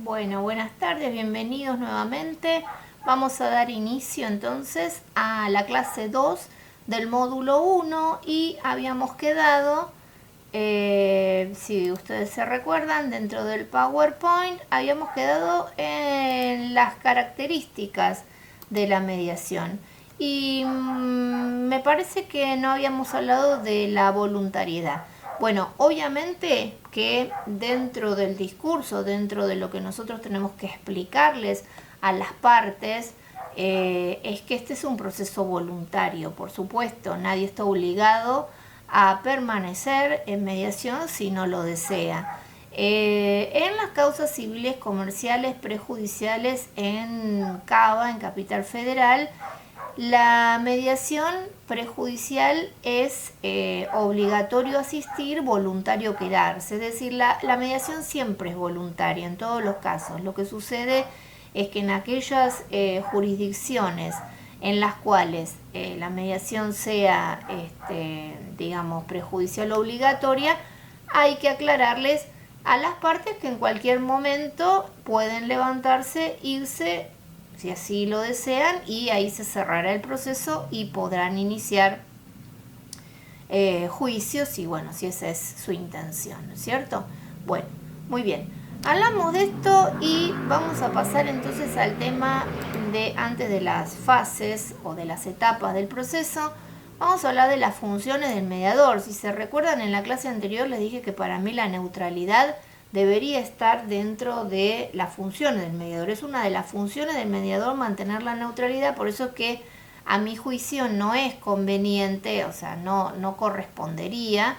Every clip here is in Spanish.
Bueno, buenas tardes, bienvenidos nuevamente. Vamos a dar inicio entonces a la clase 2 del módulo 1 y habíamos quedado, si ustedes se recuerdan, dentro del PowerPoint, habíamos quedado en las características de la mediación. Y me parece que no habíamos hablado de la voluntariedad. Bueno, obviamente que dentro del discurso, dentro de lo que nosotros tenemos que explicarles a las partes, es que este es un proceso voluntario, por supuesto, nadie está obligado a permanecer en mediación si no lo desea. En las causas civiles, comerciales, prejudiciales en CABA, en Capital Federal, la mediación prejudicial es obligatorio asistir, voluntario quedarse. Es decir, la mediación siempre es voluntaria en todos los casos. Lo que sucede es que en aquellas jurisdicciones en las cuales la mediación sea, digamos, prejudicial o obligatoria, hay que aclararles a las partes que en cualquier momento pueden levantarse, irse, si así lo desean, y ahí se cerrará el proceso y podrán iniciar juicios, y bueno, si esa es su intención, ¿no es cierto? Bueno, muy bien. Hablamos de esto y vamos a pasar entonces al tema de antes de las fases o de las etapas del proceso. Vamos a hablar de las funciones del mediador. Si se recuerdan, en la clase anterior les dije que para mí la neutralidad debería estar dentro de las funciones del mediador. Es una de las funciones del mediador mantener la neutralidad, por eso que a mi juicio no es conveniente, o sea, no correspondería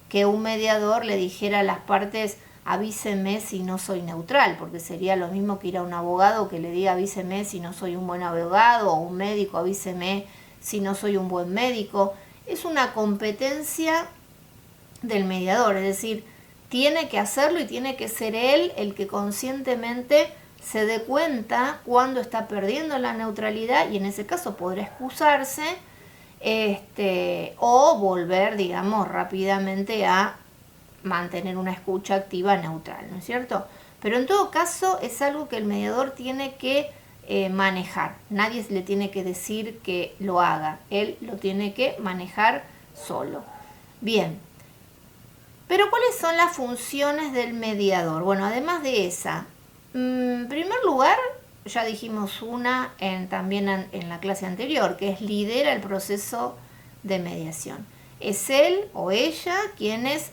que un mediador le dijera a las partes: avíseme si no soy neutral, porque sería lo mismo que ir a un abogado que le diga: avíseme si no soy un buen abogado, o un médico: avíseme si no soy un buen médico. Es una competencia del mediador, es decir, tiene que hacerlo y tiene que ser él el que conscientemente se dé cuenta cuando está perdiendo la neutralidad, y en ese caso podrá excusarse o volver, digamos, rápidamente a mantener una escucha activa neutral, ¿no es cierto? Pero en todo caso es algo que el mediador tiene que manejar. Nadie le tiene que decir que lo haga, él lo tiene que manejar solo. Bien, pero ¿cuáles son las funciones del mediador? Bueno, además de esa, en primer lugar, ya dijimos una también en la clase anterior, que es lidera el proceso de mediación. Es él o ella quienes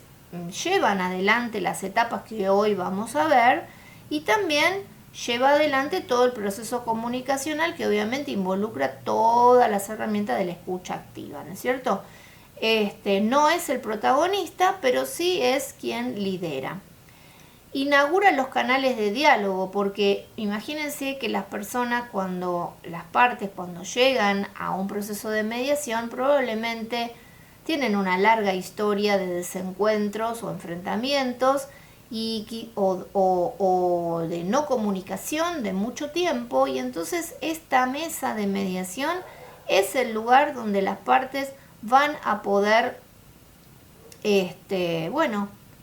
llevan adelante las etapas que hoy vamos a ver, y también lleva adelante todo el proceso comunicacional, que obviamente involucra todas las herramientas de la escucha activa, ¿no es cierto? No es el protagonista, pero sí es quien lidera. Inaugura los canales de diálogo, porque imagínense que las personas, las partes cuando llegan a un proceso de mediación, probablemente tienen una larga historia de desencuentros o enfrentamientos o de no comunicación de mucho tiempo, y entonces esta mesa de mediación es el lugar donde las partes van a poder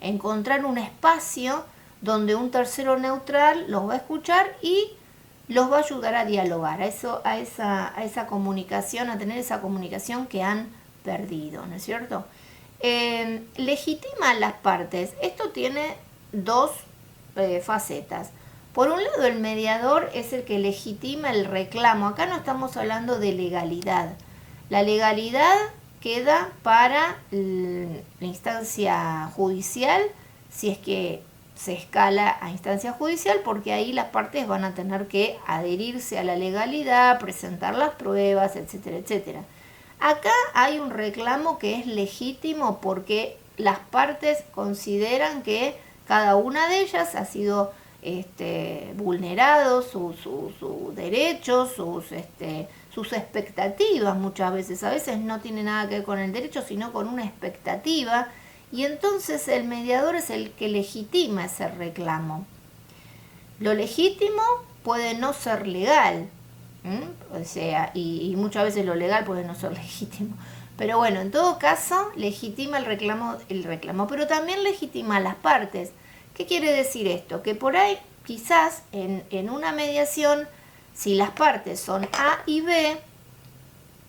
encontrar un espacio donde un tercero neutral los va a escuchar y los va a ayudar a dialogar, a esa comunicación, a tener esa comunicación que han perdido, ¿no es cierto? Legitima las partes. Esto tiene dos facetas. Por un lado, el mediador es el que legitima el reclamo. Acá no estamos hablando de legalidad. La legalidad queda para la instancia judicial, si es que se escala a instancia judicial, porque ahí las partes van a tener que adherirse a la legalidad, presentar las pruebas, etcétera, etcétera. Acá hay un reclamo que es legítimo porque las partes consideran que cada una de ellas ha sido vulnerado su derecho, sus expectativas muchas veces. A veces no tiene nada que ver con el derecho, sino con una expectativa, y entonces el mediador es el que legitima ese reclamo. Lo legítimo puede no ser legal, o sea, y muchas veces lo legal puede no ser legítimo, pero bueno, en todo caso legitima el reclamo, pero también legitima a las partes. ¿Qué quiere decir esto? Que por ahí quizás en una mediación, si las partes son A y B,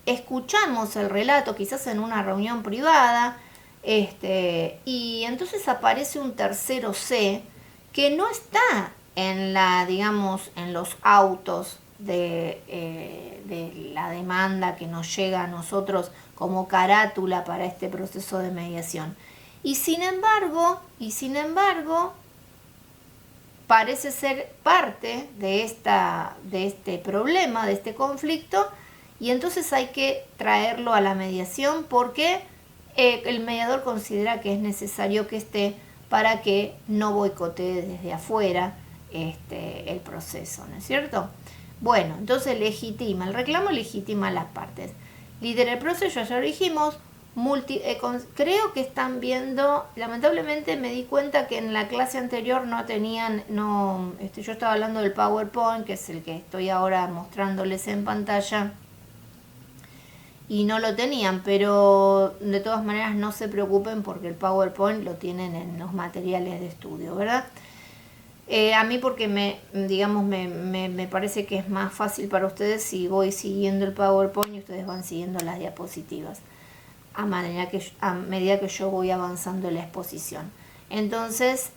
escuchamos el relato, quizás en una reunión privada, y entonces aparece un tercero C que no está en digamos, en los autos de la demanda que nos llega a nosotros como carátula para este proceso de mediación. Y sin embargo, parece ser parte de este problema, de este conflicto, y entonces hay que traerlo a la mediación porque el mediador considera que es necesario que esté para que no boicotee desde afuera el proceso, ¿no es cierto? Bueno, entonces el reclamo legitima a las partes. Lidera el proceso, ya lo dijimos. Creo que están viendo, lamentablemente me di cuenta que en la clase anterior yo estaba hablando del PowerPoint, que es el que estoy ahora mostrándoles en pantalla, y no lo tenían, pero de todas maneras no se preocupen porque el PowerPoint lo tienen en los materiales de estudio, ¿verdad? A mí porque me parece que es más fácil para ustedes si voy siguiendo el PowerPoint y ustedes van siguiendo las diapositivas a medida que yo voy avanzando en la exposición. Entonces,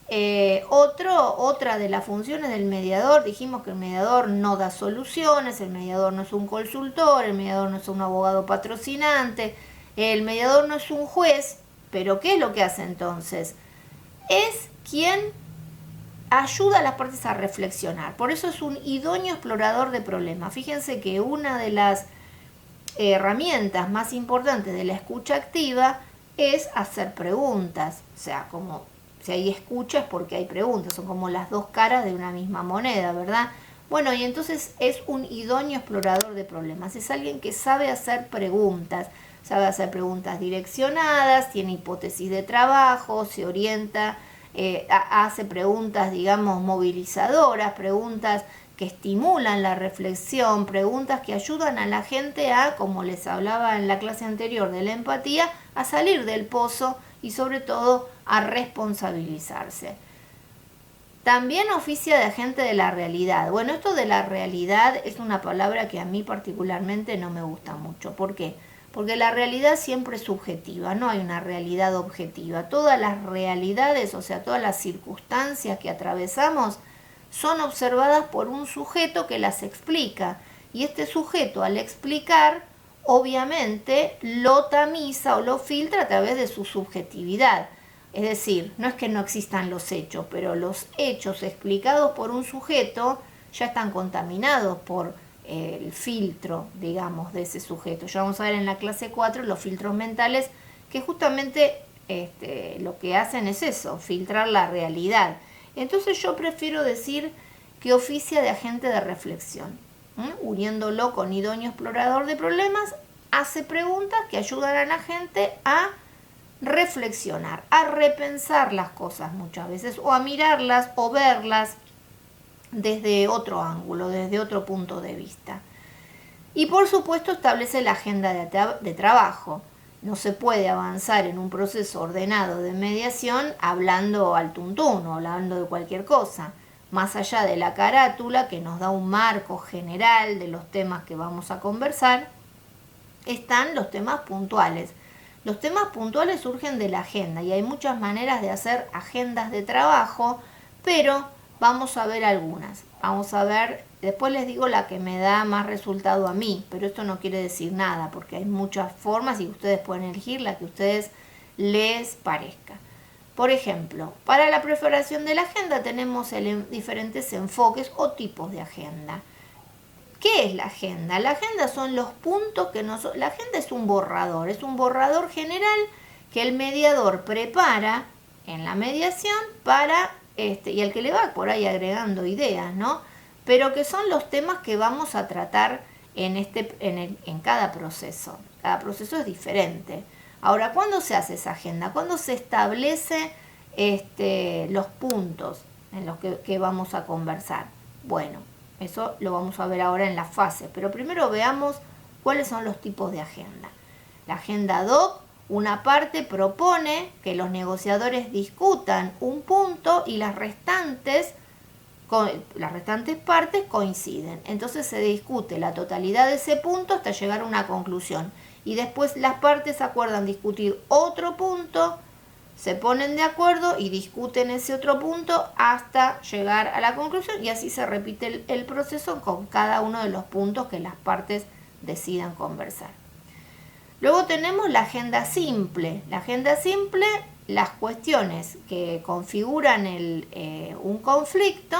otra de las funciones del mediador, dijimos que el mediador no da soluciones, el mediador no es un consultor, el mediador no es un abogado patrocinante, el mediador no es un juez, pero ¿qué es lo que hace entonces? Es quien ayuda a las partes a reflexionar. Por eso es un idóneo explorador de problemas. Fíjense que una de las herramientas más importantes de la escucha activa es hacer preguntas. O sea, como si hay escucha es porque hay preguntas, son como las dos caras de una misma moneda, ¿verdad? Bueno, y entonces es un idóneo explorador de problemas. Es alguien que sabe hacer preguntas direccionadas, tiene hipótesis de trabajo, se orienta, hace preguntas, digamos, movilizadoras, preguntas que estimulan la reflexión, preguntas que ayudan a la gente a, como les hablaba en la clase anterior de la empatía, a salir del pozo y sobre todo a responsabilizarse. También oficia de agente de la realidad. Bueno, esto de la realidad es una palabra que a mí particularmente no me gusta mucho. ¿Por qué? Porque la realidad siempre es subjetiva, no hay una realidad objetiva. Todas las realidades, o sea, todas las circunstancias que atravesamos, son observadas por un sujeto que las explica. Y este sujeto, al explicar, obviamente lo tamiza o lo filtra a través de su subjetividad. Es decir, no es que no existan los hechos, pero los hechos explicados por un sujeto ya están contaminados por el filtro, digamos, de ese sujeto. Ya vamos a ver en la clase 4 los filtros mentales que justamente lo que hacen es eso, filtrar la realidad. Entonces yo prefiero decir que oficia de agente de reflexión, uniéndolo con idóneo explorador de problemas, hace preguntas que ayudan a la gente a reflexionar, a repensar las cosas muchas veces, o a mirarlas o verlas desde otro ángulo, desde otro punto de vista. Y por supuesto establece la agenda de trabajo. No se puede avanzar en un proceso ordenado de mediación hablando al tuntún o hablando de cualquier cosa. Más allá de la carátula que nos da un marco general de los temas que vamos a conversar, están los temas puntuales. Los temas puntuales surgen de la agenda y hay muchas maneras de hacer agendas de trabajo, pero vamos a ver algunas. Vamos a ver, después les digo la que me da más resultado a mí, pero esto no quiere decir nada porque hay muchas formas y ustedes pueden elegir la que a ustedes les parezca. Por ejemplo, para la preparación de la agenda tenemos diferentes enfoques o tipos de agenda. ¿Qué es la agenda? La agenda son los puntos que la agenda es un borrador general que el mediador prepara en la mediación para y al que le va por ahí agregando ideas, ¿no? Pero que son los temas que vamos a tratar en cada proceso. Cada proceso es diferente. Ahora, ¿cuándo se hace esa agenda? ¿Cuándo se establece los puntos en los que vamos a conversar? Bueno, eso lo vamos a ver ahora en la fase, pero primero veamos cuáles son los tipos de agenda. La agenda ad hoc, una parte propone que los negociadores discutan un punto y las restantes las restantes partes coinciden. Entonces se discute la totalidad de ese punto hasta llegar a una conclusión. Y después las partes acuerdan discutir otro punto, se ponen de acuerdo y discuten ese otro punto hasta llegar a la conclusión, y así se repite el proceso con cada uno de los puntos que las partes decidan conversar. Luego tenemos la agenda simple. La agenda simple, las cuestiones que configuran un conflicto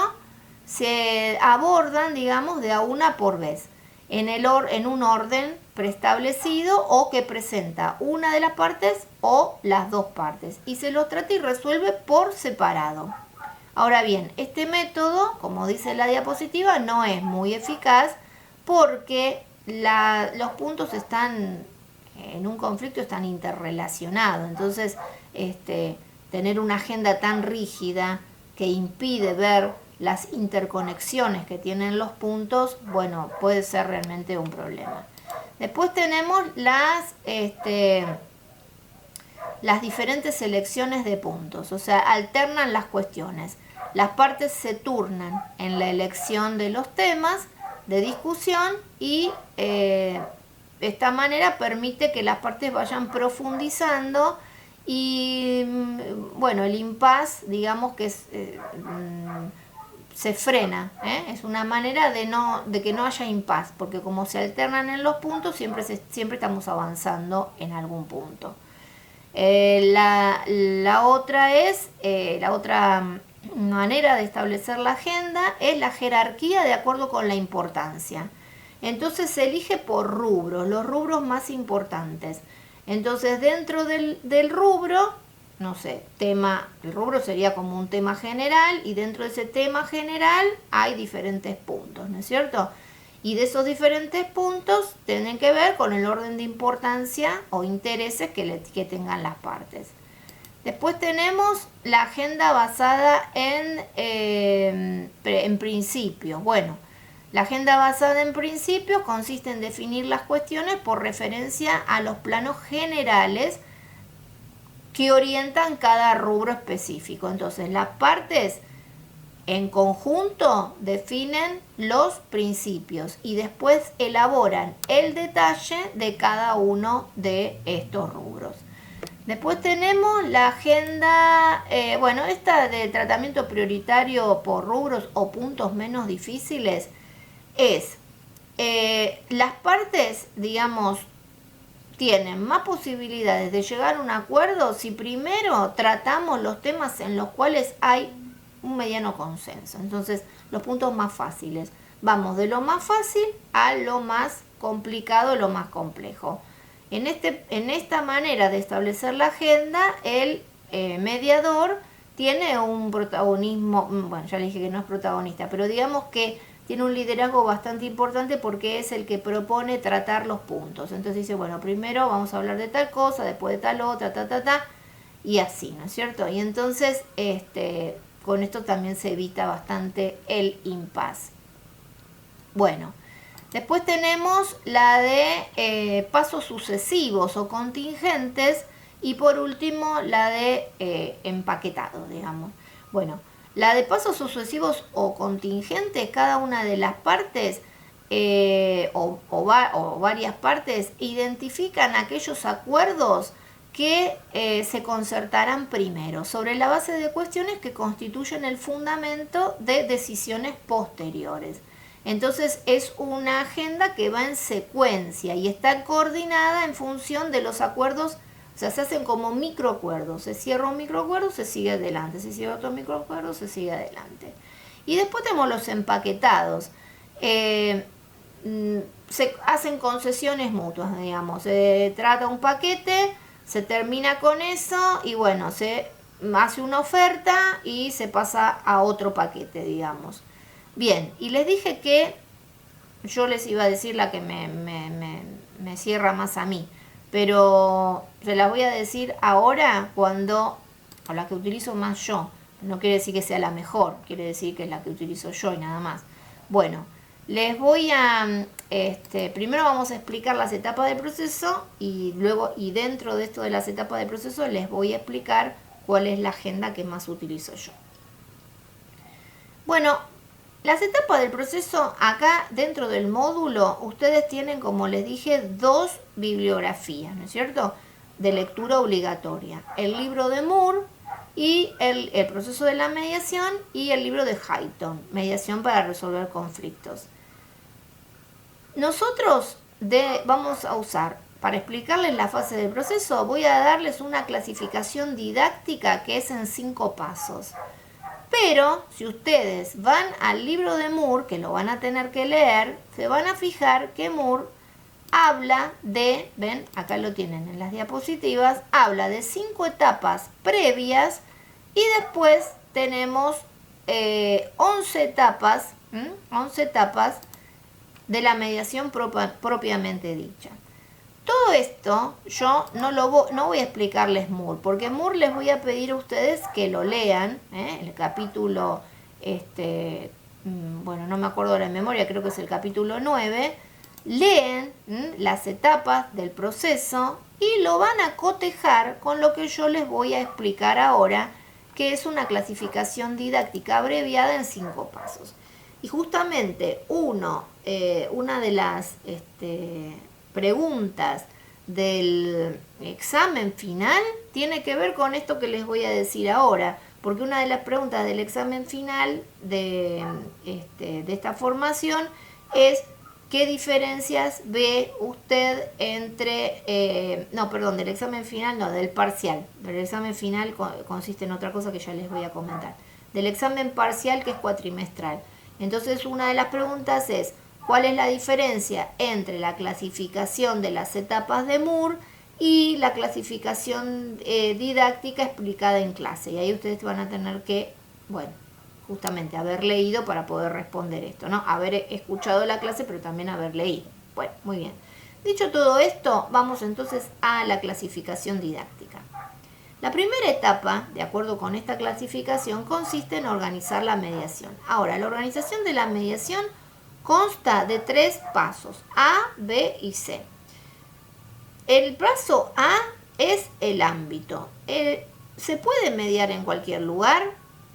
se abordan, digamos, de a una por vez, en un orden preestablecido o que presenta una de las partes o las dos partes, y se los trata y resuelve por separado. Ahora bien, este método, como dice la diapositiva, no es muy eficaz porque los puntos están en un conflicto, están interrelacionados. Entonces, tener una agenda tan rígida que impide ver las interconexiones que tienen los puntos, bueno, puede ser realmente un problema. Después tenemos las diferentes selecciones de puntos, o sea, alternan las cuestiones. Las partes se turnan en la elección de los temas de discusión y esta manera permite que las partes vayan profundizando y, bueno, el impasse, digamos que se frena, es una manera de que no haya impasse, porque como se alternan en los puntos, siempre estamos avanzando en algún punto. La otra manera de establecer la agenda es la jerarquía de acuerdo con la importancia. Entonces se elige por rubros, los rubros más importantes. Entonces dentro del rubro, no sé, el rubro sería como un tema general, y dentro de ese tema general hay diferentes puntos, ¿no es cierto? Y de esos diferentes puntos tienen que ver con el orden de importancia o intereses que tengan las partes. Después tenemos la agenda basada en principios. Bueno, la agenda basada en principios consiste en definir las cuestiones por referencia a los planos generales que orientan cada rubro específico. Entonces, las partes en conjunto definen los principios y después elaboran el detalle de cada uno de estos rubros. Después tenemos la agenda, esta de tratamiento prioritario por rubros o puntos menos difíciles es, las partes, digamos, tienen más posibilidades de llegar a un acuerdo si primero tratamos los temas en los cuales hay un mediano consenso. Entonces, los puntos más fáciles. Vamos de lo más fácil a lo más complicado, lo más complejo. En esta manera de establecer la agenda, el mediador tiene un protagonismo, bueno, ya le dije que no es protagonista, pero digamos que tiene un liderazgo bastante importante porque es el que propone tratar los puntos. Entonces dice, bueno, primero vamos a hablar de tal cosa, después de tal otra, y así, ¿no es cierto? Y entonces, con esto también se evita bastante el impasse. Bueno, después tenemos la de pasos sucesivos o contingentes, y por último la de empaquetado, digamos. Bueno, la de pasos sucesivos o contingentes, cada una de las partes o varias partes identifican aquellos acuerdos que se concertarán primero sobre la base de cuestiones que constituyen el fundamento de decisiones posteriores. Entonces es una agenda que va en secuencia y está coordinada en función de los acuerdos. O sea, se hacen como microacuerdos. Se cierra un microacuerdo, se sigue adelante. Se cierra otro microacuerdo, se sigue adelante. Y después tenemos los empaquetados. Se hacen concesiones mutuas, digamos. Se trata un paquete, se termina con eso y bueno, se hace una oferta y se pasa a otro paquete, digamos. Bien, y les dije que yo les iba a decir la que me cierra más a mí, pero se las voy a decir ahora o la que utilizo más yo. No quiere decir que sea la mejor, quiere decir que es la que utilizo yo y nada más. Bueno, les voy a, primero vamos a explicar las etapas del proceso y luego, y dentro de esto de las etapas del proceso, les voy a explicar cuál es la agenda que más utilizo yo. Bueno, Las etapas del proceso, acá dentro del módulo, ustedes tienen, como les dije, 2 bibliografías, ¿no es cierto?, de lectura obligatoria. El libro de Moore y el proceso de la mediación, y el libro de Highton, mediación para resolver conflictos. Nosotros vamos a usar, para explicarles la fase del proceso, voy a darles una clasificación didáctica que es en 5 pasos. Pero si ustedes van al libro de Moore, que lo van a tener que leer, se van a fijar que Moore habla de, ven, acá lo tienen en las diapositivas, habla de 5 etapas previas y después tenemos 11 etapas, 11 etapas de la mediación propiamente dicha. Todo esto yo no voy a explicarles Moore, porque Moore les voy a pedir a ustedes que lo lean, el capítulo, bueno, no me acuerdo de la memoria, creo que es el capítulo 9, leen las etapas del proceso y lo van a cotejar con lo que yo les voy a explicar ahora, que es una clasificación didáctica abreviada en 5 pasos. Y justamente una de las preguntas del examen final tiene que ver con esto que les voy a decir ahora, porque una de las preguntas del examen final de esta formación es: ¿qué diferencias ve usted entre, del examen final, no, del parcial? El examen final consiste en otra cosa que ya les voy a comentar. Del examen parcial, que es cuatrimestral. Entonces, una de las preguntas es: ¿cuál es la diferencia entre la clasificación de las etapas de Moore y la clasificación didáctica explicada en clase? Y ahí ustedes van a tener que, bueno, justamente haber leído para poder responder esto, ¿no? Haber escuchado la clase, pero también haber leído. Bueno, muy bien. Dicho todo esto, vamos entonces a la clasificación didáctica. La primera etapa, de acuerdo con esta clasificación, consiste en organizar la mediación. Ahora, la organización de la mediación consta de 3 pasos: A, B y C. El paso A es el ámbito. ¿Se puede mediar en cualquier lugar?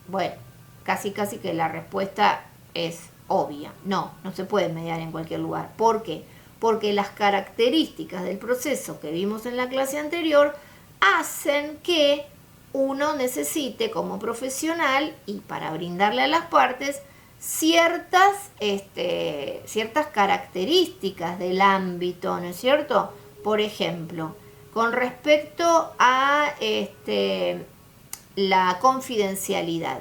Bueno, casi que la respuesta es obvia. No se puede mediar en cualquier lugar. ¿Por qué? Porque las características del proceso que vimos en la clase anterior hacen que uno necesite, como profesional, y para brindarle a las partes, ciertas características del ámbito, ¿no es cierto? Por ejemplo, con respecto a la confidencialidad.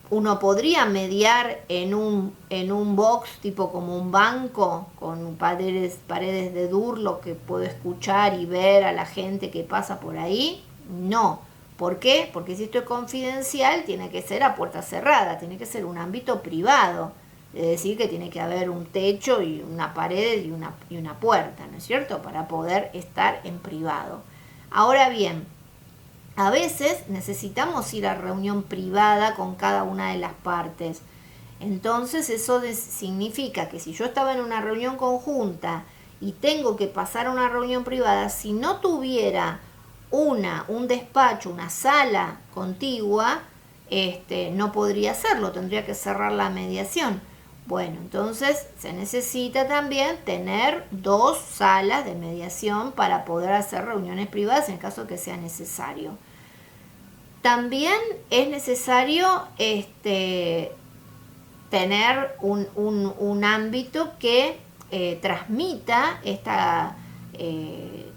Uno podría mediar en un box tipo como un banco con paredes de Durlock que puedo escuchar y ver a la gente que pasa por ahí. No. ¿Por qué? Porque si esto es confidencial, tiene que ser a puerta cerrada, tiene que ser un ámbito privado. Es decir, que tiene que haber un techo y una pared y una puerta, ¿no es cierto?, para poder estar en privado. Ahora bien, a veces necesitamos ir a reunión privada con cada una de las partes. Entonces eso significa que si yo estaba en una reunión conjunta y tengo que pasar a una reunión privada, si no tuviera un despacho, una sala contigua, no podría hacerlo, tendría que cerrar la mediación. Bueno, entonces se necesita también tener 2 salas de mediación para poder hacer reuniones privadas en el caso que sea necesario. También es necesario tener un ámbito que transmita esta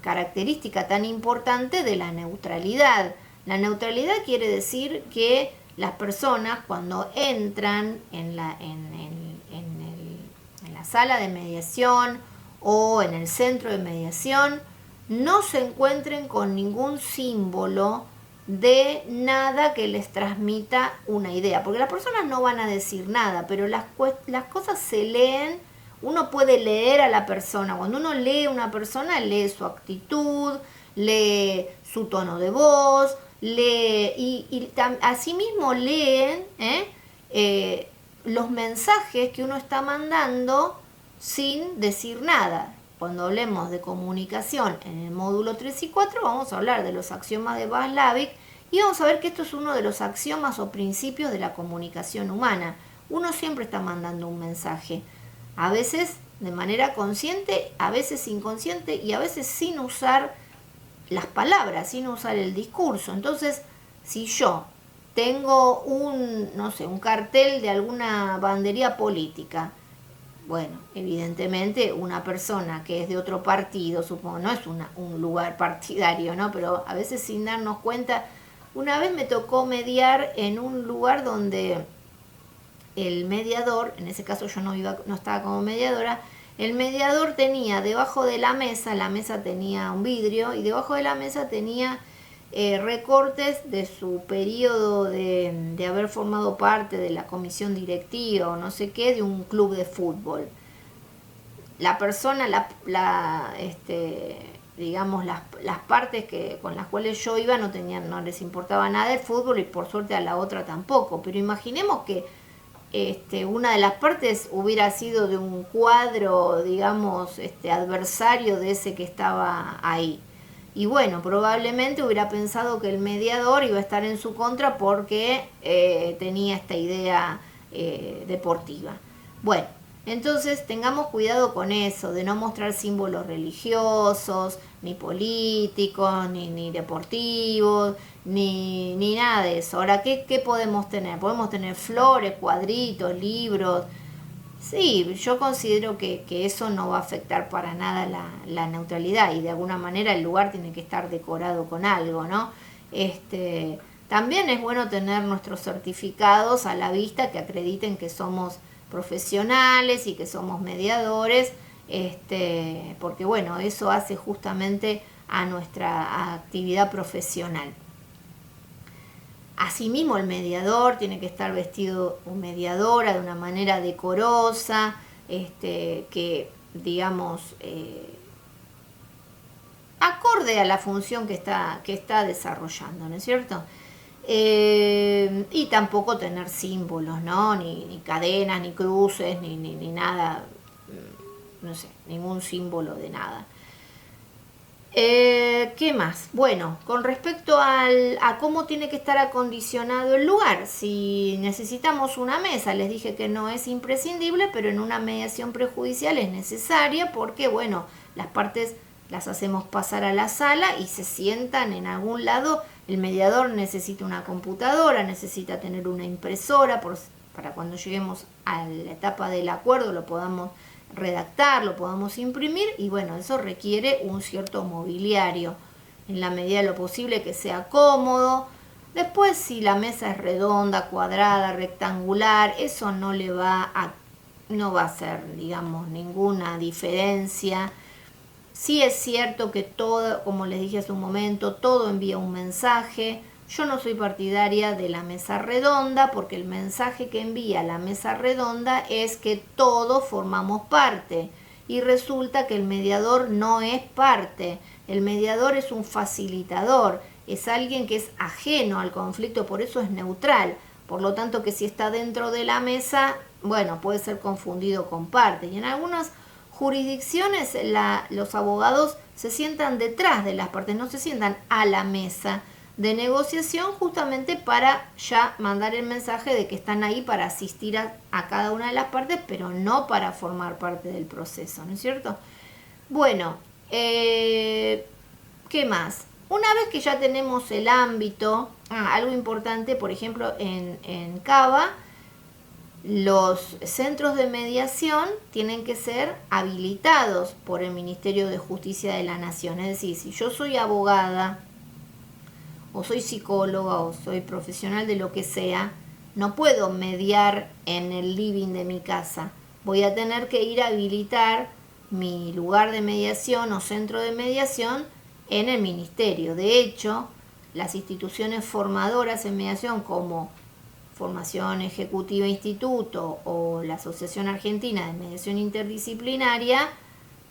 característica tan importante de la neutralidad. La neutralidad quiere decir que las personas, cuando entran en la sala de mediación o en el centro de mediación, no se encuentren con ningún símbolo de nada que les transmita una idea, porque las personas no van a decir nada, pero las cosas se leen. Uno puede leer a la persona. Cuando uno lee a una persona, lee su actitud, lee su tono de voz, lee y asimismo leen los mensajes que uno está mandando sin decir nada. Cuando hablemos de comunicación en el módulo 3 y 4 vamos a hablar de los axiomas de Václavic Y vamos a ver que esto es uno de los axiomas o principios de la comunicación humana. Uno siempre está mandando un mensaje, a veces de manera consciente, a veces inconsciente y a veces sin usar las palabras, sin usar el discurso. Entonces, si yo tengo no sé, un cartel de alguna bandería política, bueno, evidentemente una persona que es de otro partido, supongo, no es un lugar partidario, ¿no? Pero a veces sin darnos cuenta, una vez me tocó mediar en un lugar donde el mediador, en ese caso yo no estaba como mediadora, el mediador tenía debajo de la mesa tenía un vidrio y debajo de la mesa tenía recortes de su periodo de haber formado parte de la comisión directiva o no sé qué, de un club de fútbol. La persona, digamos, las partes con las cuales yo iba no les importaba nada el fútbol y por suerte a la otra tampoco, pero imaginemos que una de las partes hubiera sido de un cuadro, digamos, adversario de ese que estaba ahí. Y bueno, probablemente hubiera pensado que el mediador iba a estar en su contra porque tenía esta idea deportiva. Bueno, entonces tengamos cuidado con eso, de no mostrar símbolos religiosos, ni políticos, ni deportivos, ni nada de eso. Ahora, ¿qué podemos tener? Podemos tener flores, cuadritos, libros. Sí, yo considero que eso no va a afectar para nada la neutralidad y de alguna manera el lugar tiene que estar decorado con algo, ¿no? También es bueno tener nuestros certificados a la vista que acrediten que somos profesionales y que somos mediadores, porque bueno, eso hace justamente a nuestra actividad profesional. Asimismo, el mediador tiene que estar vestido o mediadora de una manera decorosa, que digamos acorde a la función que está desarrollando, ¿no es cierto? Y tampoco tener símbolos, ¿no? Ni cadenas, ni cruces, ni nada, no sé, ningún símbolo de nada. ¿Qué más? Bueno, con respecto a cómo tiene que estar acondicionado el lugar, si necesitamos una mesa, les dije que no es imprescindible, pero en una mediación prejudicial es necesaria porque, bueno, las partes las hacemos pasar a la sala y se sientan en algún lado. El mediador necesita una computadora, necesita tener una impresora para cuando lleguemos a la etapa del acuerdo lo podamos redactar, lo podamos imprimir y bueno, eso requiere un cierto mobiliario en la medida de lo posible que sea cómodo. Después si la mesa es redonda, cuadrada, rectangular, eso no va a hacer, digamos, ninguna diferencia. Sí es cierto que todo, como les dije hace un momento, todo envía un mensaje. Yo no soy partidaria de la mesa redonda porque el mensaje que envía la mesa redonda es que todos formamos parte y resulta que el mediador no es parte. El mediador es un facilitador, es alguien que es ajeno al conflicto, por eso es neutral. Por lo tanto, que si está dentro de la mesa, bueno, puede ser confundido con parte. Y en algunas jurisdicciones los abogados se sientan detrás de las partes, no se sientan a la mesa de negociación justamente para ya mandar el mensaje de que están ahí para asistir a cada una de las partes, pero no para formar parte del proceso, ¿no es cierto? Bueno, ¿qué más? Una vez que ya tenemos el ámbito, algo importante, por ejemplo, en Cava, los centros de mediación tienen que ser habilitados por el Ministerio de Justicia de la Nación. Es decir, si yo soy abogada, o soy psicóloga, o soy profesional de lo que sea, no puedo mediar en el living de mi casa. Voy a tener que ir a habilitar mi lugar de mediación o centro de mediación en el ministerio. De hecho, las instituciones formadoras en mediación como Formación Ejecutiva Instituto o la Asociación Argentina de Mediación Interdisciplinaria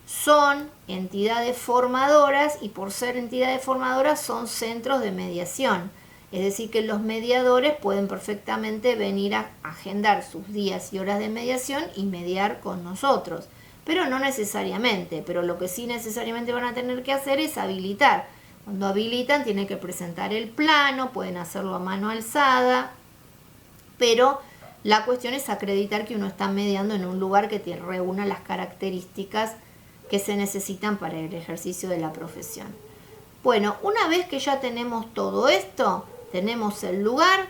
son entidades formadoras y por ser entidades formadoras son centros de mediación. Es decir, que los mediadores pueden perfectamente venir a agendar sus días y horas de mediación y mediar con nosotros. Pero no necesariamente, pero lo que sí necesariamente van a tener que hacer es habilitar Cuando habilitan tienen que presentar el plano, pueden hacerlo a mano alzada, pero la cuestión es acreditar que uno está mediando en un lugar que reúna las características que se necesitan para el ejercicio de la profesión. Bueno, una vez que ya tenemos todo esto, tenemos el lugar,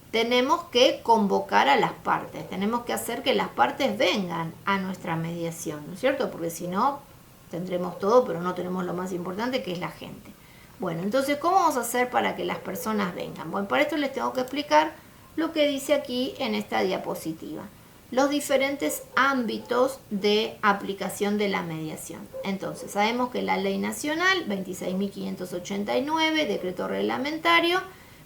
tenemos que convocar a las partes, tenemos que hacer que las partes vengan a nuestra mediación, ¿no es cierto? Porque si no, tendremos todo, pero no tenemos lo más importante, que es la gente. Bueno, entonces, ¿cómo vamos a hacer para que las personas vengan? Bueno, para esto les tengo que explicar lo que dice aquí en esta diapositiva. Los diferentes ámbitos de aplicación de la mediación. Entonces, sabemos que la Ley Nacional 26.589, decreto reglamentario,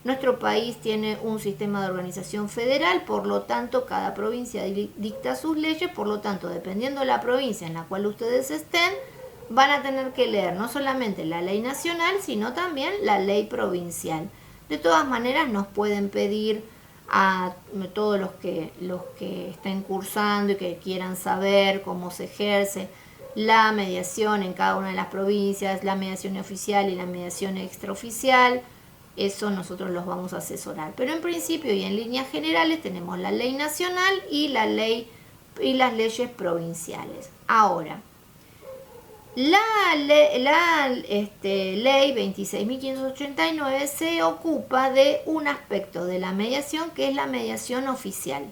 nuestro país tiene un sistema de organización federal, por lo tanto, cada provincia dicta sus leyes, por lo tanto, dependiendo de la provincia en la cual ustedes estén, van a tener que leer no solamente la Ley Nacional, sino también la Ley Provincial. De todas maneras, nos pueden pedir a todos los que estén cursando y que quieran saber cómo se ejerce la mediación en cada una de las provincias, la mediación oficial y la mediación extraoficial, eso nosotros los vamos a asesorar. Pero en principio y en líneas generales tenemos la ley nacional y las leyes provinciales. Ahora, la ley 26.589 se ocupa de un aspecto de la mediación que es la mediación oficial.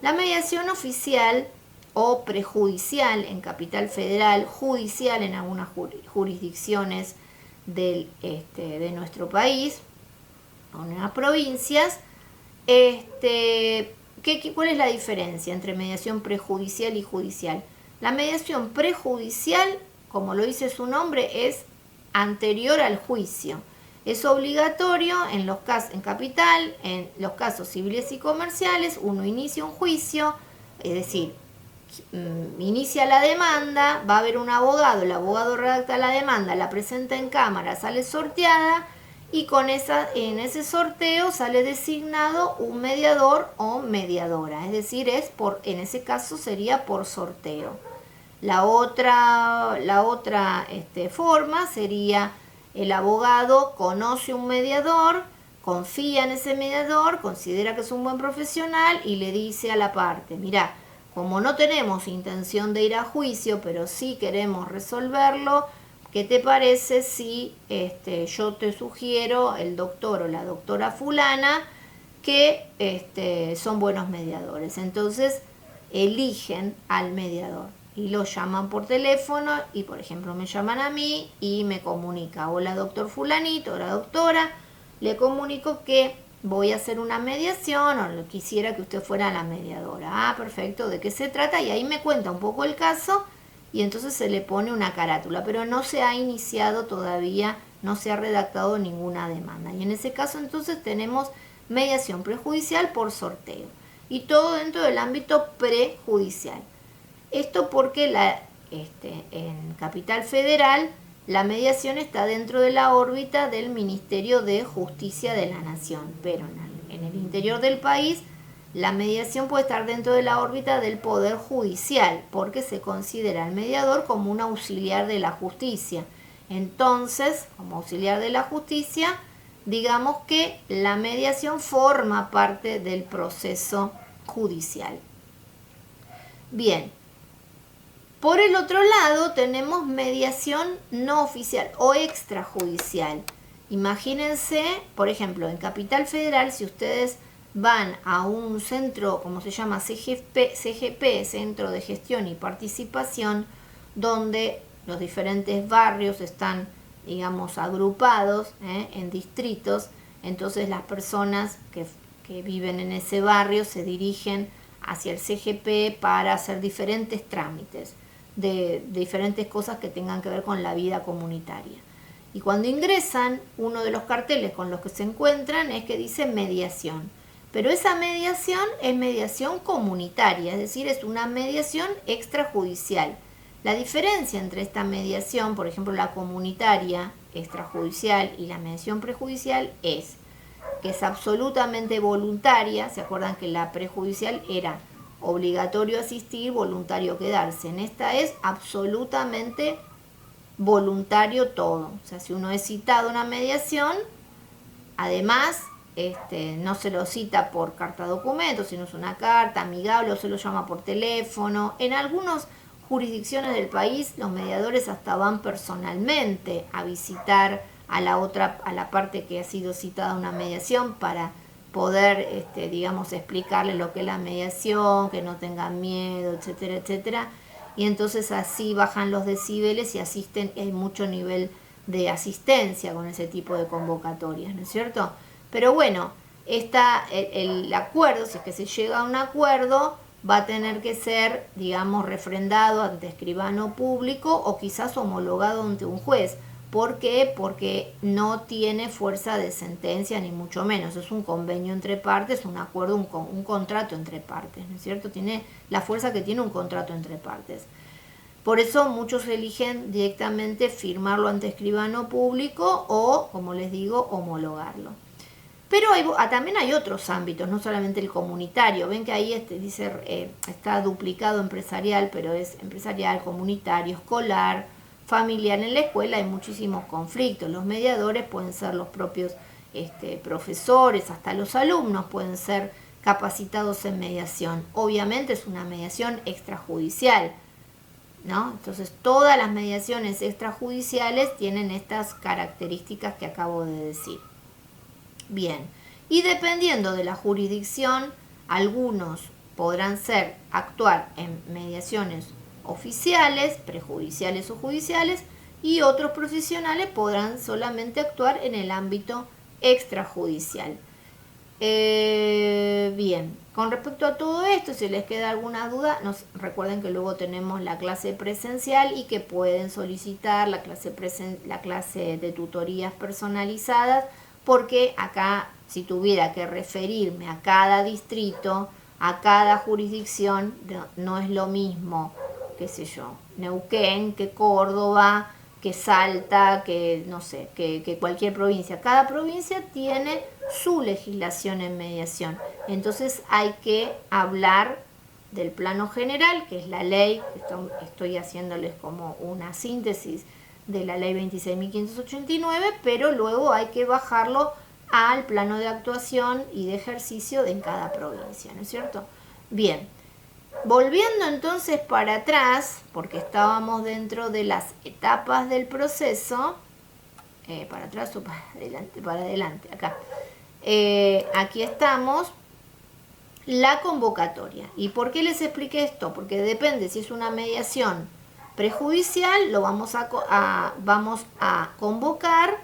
La mediación oficial o prejudicial en Capital Federal, judicial en algunas jurisdicciones de nuestro país, o en las provincias, ¿cuál es la diferencia entre mediación prejudicial y judicial? La mediación prejudicial, como lo dice su nombre, es anterior al juicio. Es obligatorio en capital, en los casos civiles y comerciales, uno inicia un juicio, es decir, inicia la demanda, va a haber un abogado, el abogado redacta la demanda, la presenta en cámara, sale sorteada y en ese sorteo sale designado un mediador o mediadora, es decir, en ese caso sería por sorteo. La otra forma sería el abogado conoce un mediador, confía en ese mediador, considera que es un buen profesional y le dice a la parte, mira, como no tenemos intención de ir a juicio, pero sí queremos resolverlo, ¿qué te parece si yo te sugiero, el doctor o la doctora fulana, que son buenos mediadores? Entonces eligen al mediador y lo llaman por teléfono y, por ejemplo, me llaman a mí y me comunica, hola doctor fulanito, hola doctora, le comunico que voy a hacer una mediación o quisiera que usted fuera la mediadora. Ah, perfecto, ¿de qué se trata? Y ahí me cuenta un poco el caso y entonces se le pone una carátula, pero no se ha iniciado todavía, no se ha redactado ninguna demanda. Y en ese caso entonces tenemos mediación prejudicial por sorteo y todo dentro del ámbito prejudicial. Esto porque en Capital Federal la mediación está dentro de la órbita del Ministerio de Justicia de la Nación, pero en el interior del país la mediación puede estar dentro de la órbita del Poder Judicial, porque se considera al mediador como un auxiliar de la justicia. Entonces, como auxiliar de la justicia, digamos que la mediación forma parte del proceso judicial. Bien. Por el otro lado tenemos mediación no oficial o extrajudicial. Imagínense, por ejemplo, en Capital Federal, si ustedes van a un centro, como se llama CGP, Centro de Gestión y Participación, donde los diferentes barrios están, digamos, agrupados en distritos, entonces las personas que viven en ese barrio se dirigen hacia el CGP para hacer diferentes trámites de diferentes cosas que tengan que ver con la vida comunitaria. Y cuando ingresan, uno de los carteles con los que se encuentran es que dice mediación. Pero esa mediación es mediación comunitaria, es decir, es una mediación extrajudicial. La diferencia entre esta mediación, por ejemplo, la comunitaria extrajudicial y la mediación prejudicial es que es absolutamente voluntaria. ¿Se acuerdan que la prejudicial era obligatorio asistir, voluntario quedarse? En esta es absolutamente voluntario todo. O sea, si uno es citado a una mediación, además no se lo cita por carta documento, sino es una carta amigable o se lo llama por teléfono. En algunas jurisdicciones del país los mediadores hasta van personalmente a visitar a la parte que ha sido citada a una mediación para poder, digamos, explicarle lo que es la mediación, que no tengan miedo, etcétera, etcétera. Y entonces así bajan los decibeles y asisten, hay mucho nivel de asistencia con ese tipo de convocatorias, ¿no es cierto? Pero bueno, el acuerdo, si es que se llega a un acuerdo, va a tener que ser, digamos, refrendado ante escribano público o quizás homologado ante un juez. ¿Por qué? Porque no tiene fuerza de sentencia ni mucho menos. Es un convenio entre partes, un acuerdo, un contrato entre partes, ¿no es cierto? Tiene la fuerza que tiene un contrato entre partes. Por eso muchos eligen directamente firmarlo ante escribano público o, como les digo, homologarlo. Pero también hay otros ámbitos, no solamente el comunitario. Ven que ahí dice está duplicado empresarial, pero es empresarial, comunitario, escolar, familiar. En la escuela hay muchísimos conflictos. Los mediadores pueden ser los propios profesores, hasta los alumnos pueden ser capacitados en mediación. Obviamente es una mediación extrajudicial, ¿no? Entonces todas las mediaciones extrajudiciales tienen estas características que acabo de decir. Bien, y dependiendo de la jurisdicción, algunos podrán actuar en mediaciones oficiales, prejudiciales o judiciales, y otros profesionales podrán solamente actuar en el ámbito extrajudicial. Bien, con respecto a todo esto, si les queda alguna duda, recuerden que luego tenemos la clase presencial y que pueden solicitar la clase de tutorías personalizadas, porque acá, si tuviera que referirme a cada distrito, a cada jurisdicción, no es lo mismo, qué sé yo, Neuquén, que Córdoba, que Salta, que no sé, que cualquier provincia. Cada provincia tiene su legislación en mediación. Entonces hay que hablar del plano general, que es la ley, estoy haciéndoles como una síntesis de la ley 26.589, pero luego hay que bajarlo al plano de actuación y de ejercicio en cada provincia, ¿no es cierto? Bien, volviendo entonces para atrás, porque estábamos dentro de las etapas del proceso, para atrás o para adelante, acá. Aquí estamos, la convocatoria. ¿Y por qué les expliqué esto? Porque depende si es una mediación prejudicial, lo vamos a convocar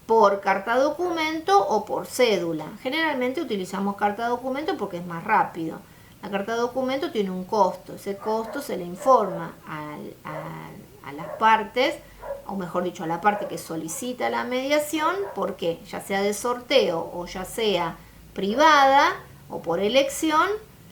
por carta documento o por cédula. Generalmente utilizamos carta documento porque es más rápido. La carta documento tiene un costo. Ese costo se le informa a las partes, o mejor dicho, a la parte que solicita la mediación, porque ya sea de sorteo o ya sea privada o por elección,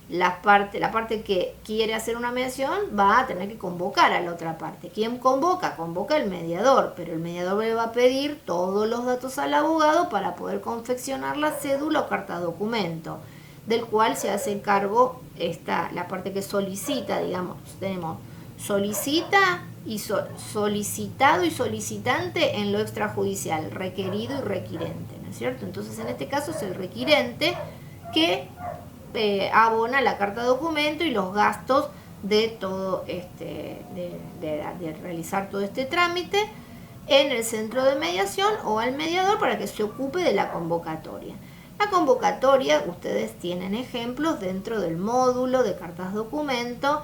la parte que quiere hacer una mediación va a tener que convocar a la otra parte. ¿Quién convoca? Convoca el mediador, pero el mediador le va a pedir todos los datos al abogado para poder confeccionar la cédula o carta documento, del cual se hace cargo la parte que solicita, digamos, tenemos solicita y solicitado y solicitante en lo extrajudicial, requerido y requirente, ¿no es cierto? Entonces en este caso es el requirente que abona la carta documento y los gastos de todo de realizar todo este trámite en el centro de mediación o al mediador para que se ocupe de la convocatoria. La convocatoria, ustedes tienen ejemplos dentro del módulo de cartas documento.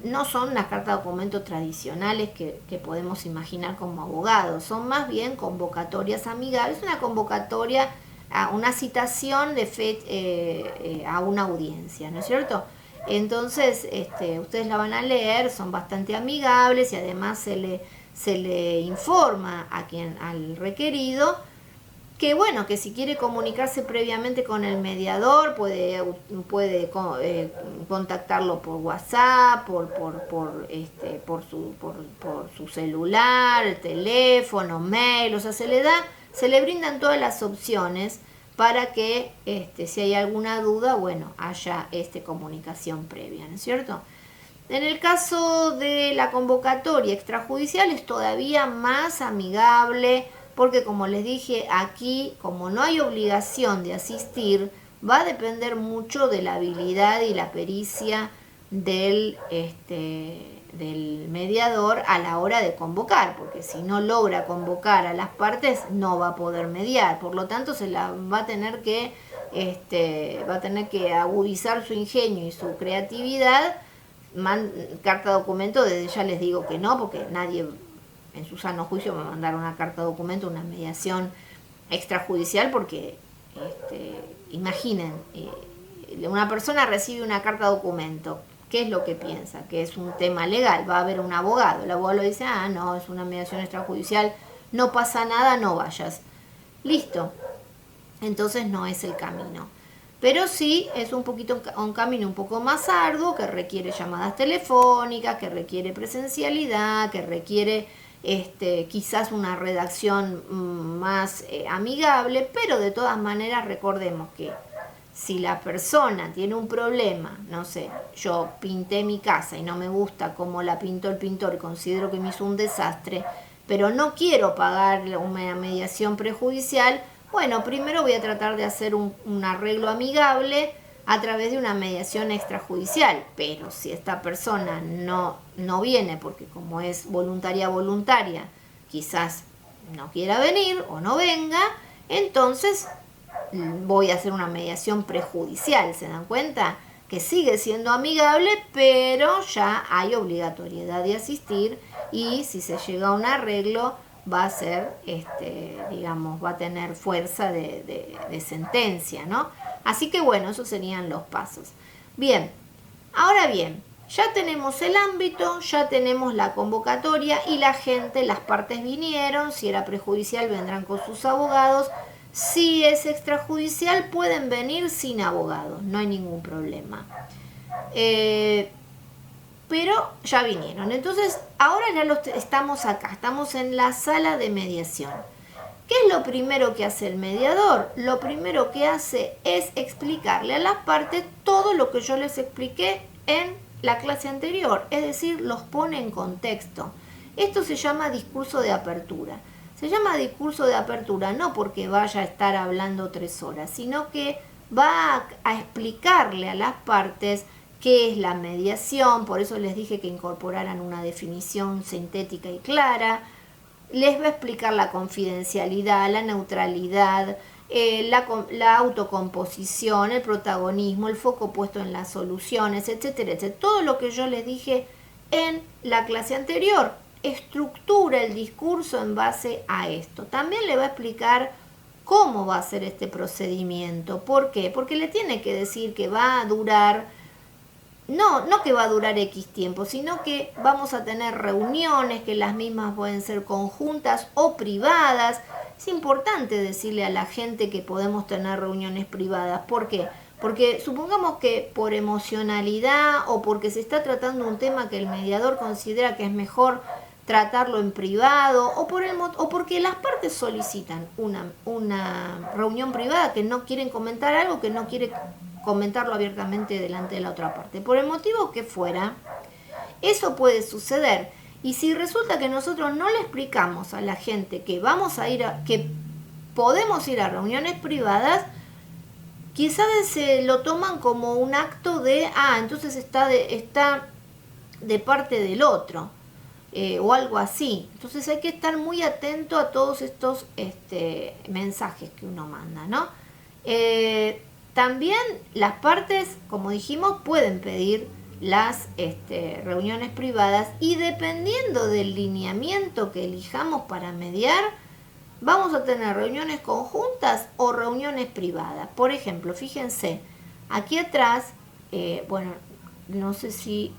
No son las cartas documento tradicionales que podemos imaginar como abogados, son más bien convocatorias amigables, una convocatoria a una citación a una audiencia, ¿no es cierto? Entonces, ustedes la van a leer, son bastante amigables y además se le informa al requerido que bueno, que si quiere comunicarse previamente con el mediador puede contactarlo por WhatsApp, por su celular, teléfono, mail, o sea, se le brindan todas las opciones para que si hay alguna duda, bueno, haya comunicación previa, ¿no es cierto? En el caso de la convocatoria extrajudicial es todavía más amigable porque, como les dije, aquí como no hay obligación de asistir, va a depender mucho de la habilidad y la pericia del mediador a la hora de convocar, porque si no logra convocar a las partes no va a poder mediar, por lo tanto se la va a tener que agudizar su ingenio y su creatividad. Carta documento, desde ya les digo que no, porque nadie en su sano juicio me va a mandar una carta documento, una mediación extrajudicial, porque imaginen, una persona recibe una carta documento, ¿qué es lo que piensa? Que es un tema legal, va a haber un abogado, el abogado le dice, no, es una mediación extrajudicial, no pasa nada, no vayas, listo, entonces no es el camino. Pero sí es un camino un poco más arduo, que requiere llamadas telefónicas, que requiere presencialidad, que requiere quizás una redacción más amigable, pero de todas maneras recordemos que si la persona tiene un problema, no sé, yo pinté mi casa y no me gusta cómo la pintó el pintor, considero que me hizo un desastre, pero no quiero pagar una mediación prejudicial, bueno, primero voy a tratar de hacer un arreglo amigable a través de una mediación extrajudicial, pero si esta persona no viene porque como es voluntaria, quizás no quiera venir o no venga, entonces voy a hacer una mediación prejudicial, ¿se dan cuenta? Que sigue siendo amigable, pero ya hay obligatoriedad de asistir y si se llega a un arreglo va a ser, va a tener fuerza de sentencia, ¿no? Así que bueno, esos serían los pasos. Bien, ahora bien, ya tenemos el ámbito, ya tenemos la convocatoria y la gente, las partes vinieron, si era prejudicial vendrán con sus abogados, si es extrajudicial pueden venir sin abogados, no hay ningún problema. Pero ya vinieron. Entonces, ahora ya estamos acá, estamos en la sala de mediación. ¿Qué es lo primero que hace el mediador? Lo primero que hace es explicarle a las partes todo lo que yo les expliqué en la clase anterior, es decir, los pone en contexto. Esto se llama discurso de apertura. Se llama discurso de apertura no porque vaya a estar hablando 3 horas, sino que va a explicarle a las partes qué es la mediación, por eso les dije que incorporaran una definición sintética y clara, les va a explicar la confidencialidad, la neutralidad, la autocomposición, el protagonismo, el foco puesto en las soluciones, etcétera, etcétera. Todo lo que yo les dije en la clase anterior, estructura el discurso en base a esto. También le va a explicar cómo va a ser este procedimiento. ¿Por qué? Porque le tiene que decir que va a durar, no que va a durar X tiempo, sino que vamos a tener reuniones, que las mismas pueden ser conjuntas o privadas. Es importante decirle a la gente que podemos tener reuniones privadas. ¿Por qué? Porque supongamos que por emocionalidad o porque se está tratando un tema que el mediador considera que es mejor tratarlo en privado o porque las partes solicitan una reunión privada, que no quieren comentar algo, que no quiere comentarlo abiertamente delante de la otra parte. Por el motivo que fuera, eso puede suceder. Y si resulta que nosotros no le explicamos a la gente que que podemos ir a reuniones privadas, quizás se lo toman como un acto de, entonces está de parte del otro. O algo así. Entonces hay que estar muy atento a todos estos mensajes que uno manda, ¿no? También las partes, como dijimos, pueden pedir las reuniones privadas y dependiendo del lineamiento que elijamos para mediar, vamos a tener reuniones conjuntas o reuniones privadas. Por ejemplo, fíjense, aquí atrás, no sé si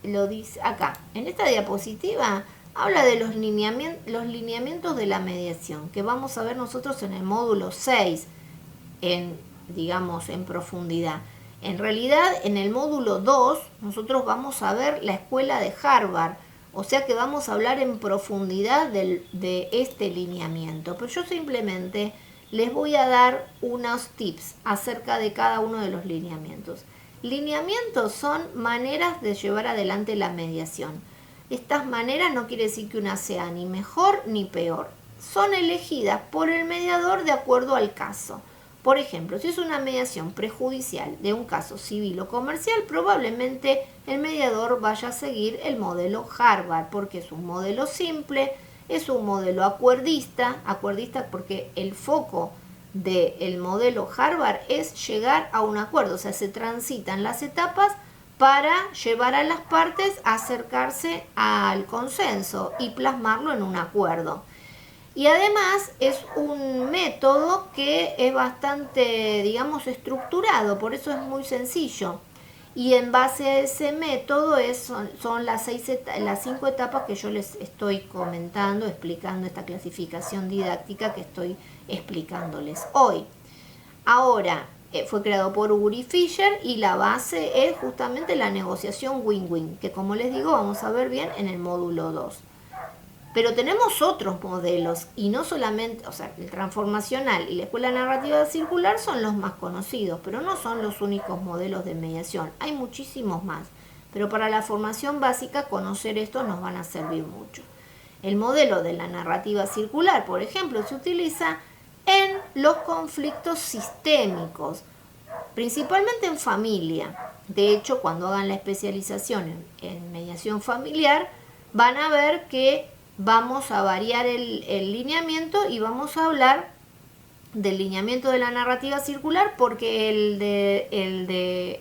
lo dice acá, en esta diapositiva habla de los lineamientos de la mediación, que vamos a ver nosotros en el módulo 6, en profundidad. En realidad, en el módulo 2, nosotros vamos a ver la escuela de Harvard, o sea que vamos a hablar en profundidad de este lineamiento, pero yo simplemente les voy a dar unos tips acerca de cada uno de los lineamientos. Lineamientos son maneras de llevar adelante la mediación. Estas maneras no quiere decir que una sea ni mejor ni peor. Son elegidas por el mediador de acuerdo al caso. Por ejemplo, si es una mediación prejudicial de un caso civil o comercial, probablemente el mediador vaya a seguir el modelo Harvard, porque es un modelo simple, es un modelo acuerdista porque el foco del modelo Harvard es llegar a un acuerdo, o sea, se transitan las etapas para llevar a las partes a acercarse al consenso y plasmarlo en un acuerdo. Y además es un método que es bastante, digamos, estructurado, por eso es muy sencillo. Y en base a ese método son las 5 etapas que yo les estoy comentando, explicando esta clasificación didáctica que estoy explicándoles hoy. Ahora, fue creado por Uri Fisher y la base es justamente la negociación win-win, que como les digo vamos a ver bien en el módulo 2. Pero tenemos otros modelos y no solamente, o sea, el transformacional y la escuela narrativa circular son los más conocidos, pero no son los únicos modelos de mediación. Hay muchísimos más, pero para la formación básica conocer estos nos van a servir mucho. El modelo de la narrativa circular, por ejemplo, se utiliza en los conflictos sistémicos, principalmente en familia. De hecho, cuando hagan la especialización en mediación familiar, van a ver que vamos a variar el lineamiento y vamos a hablar del lineamiento de la narrativa circular porque el de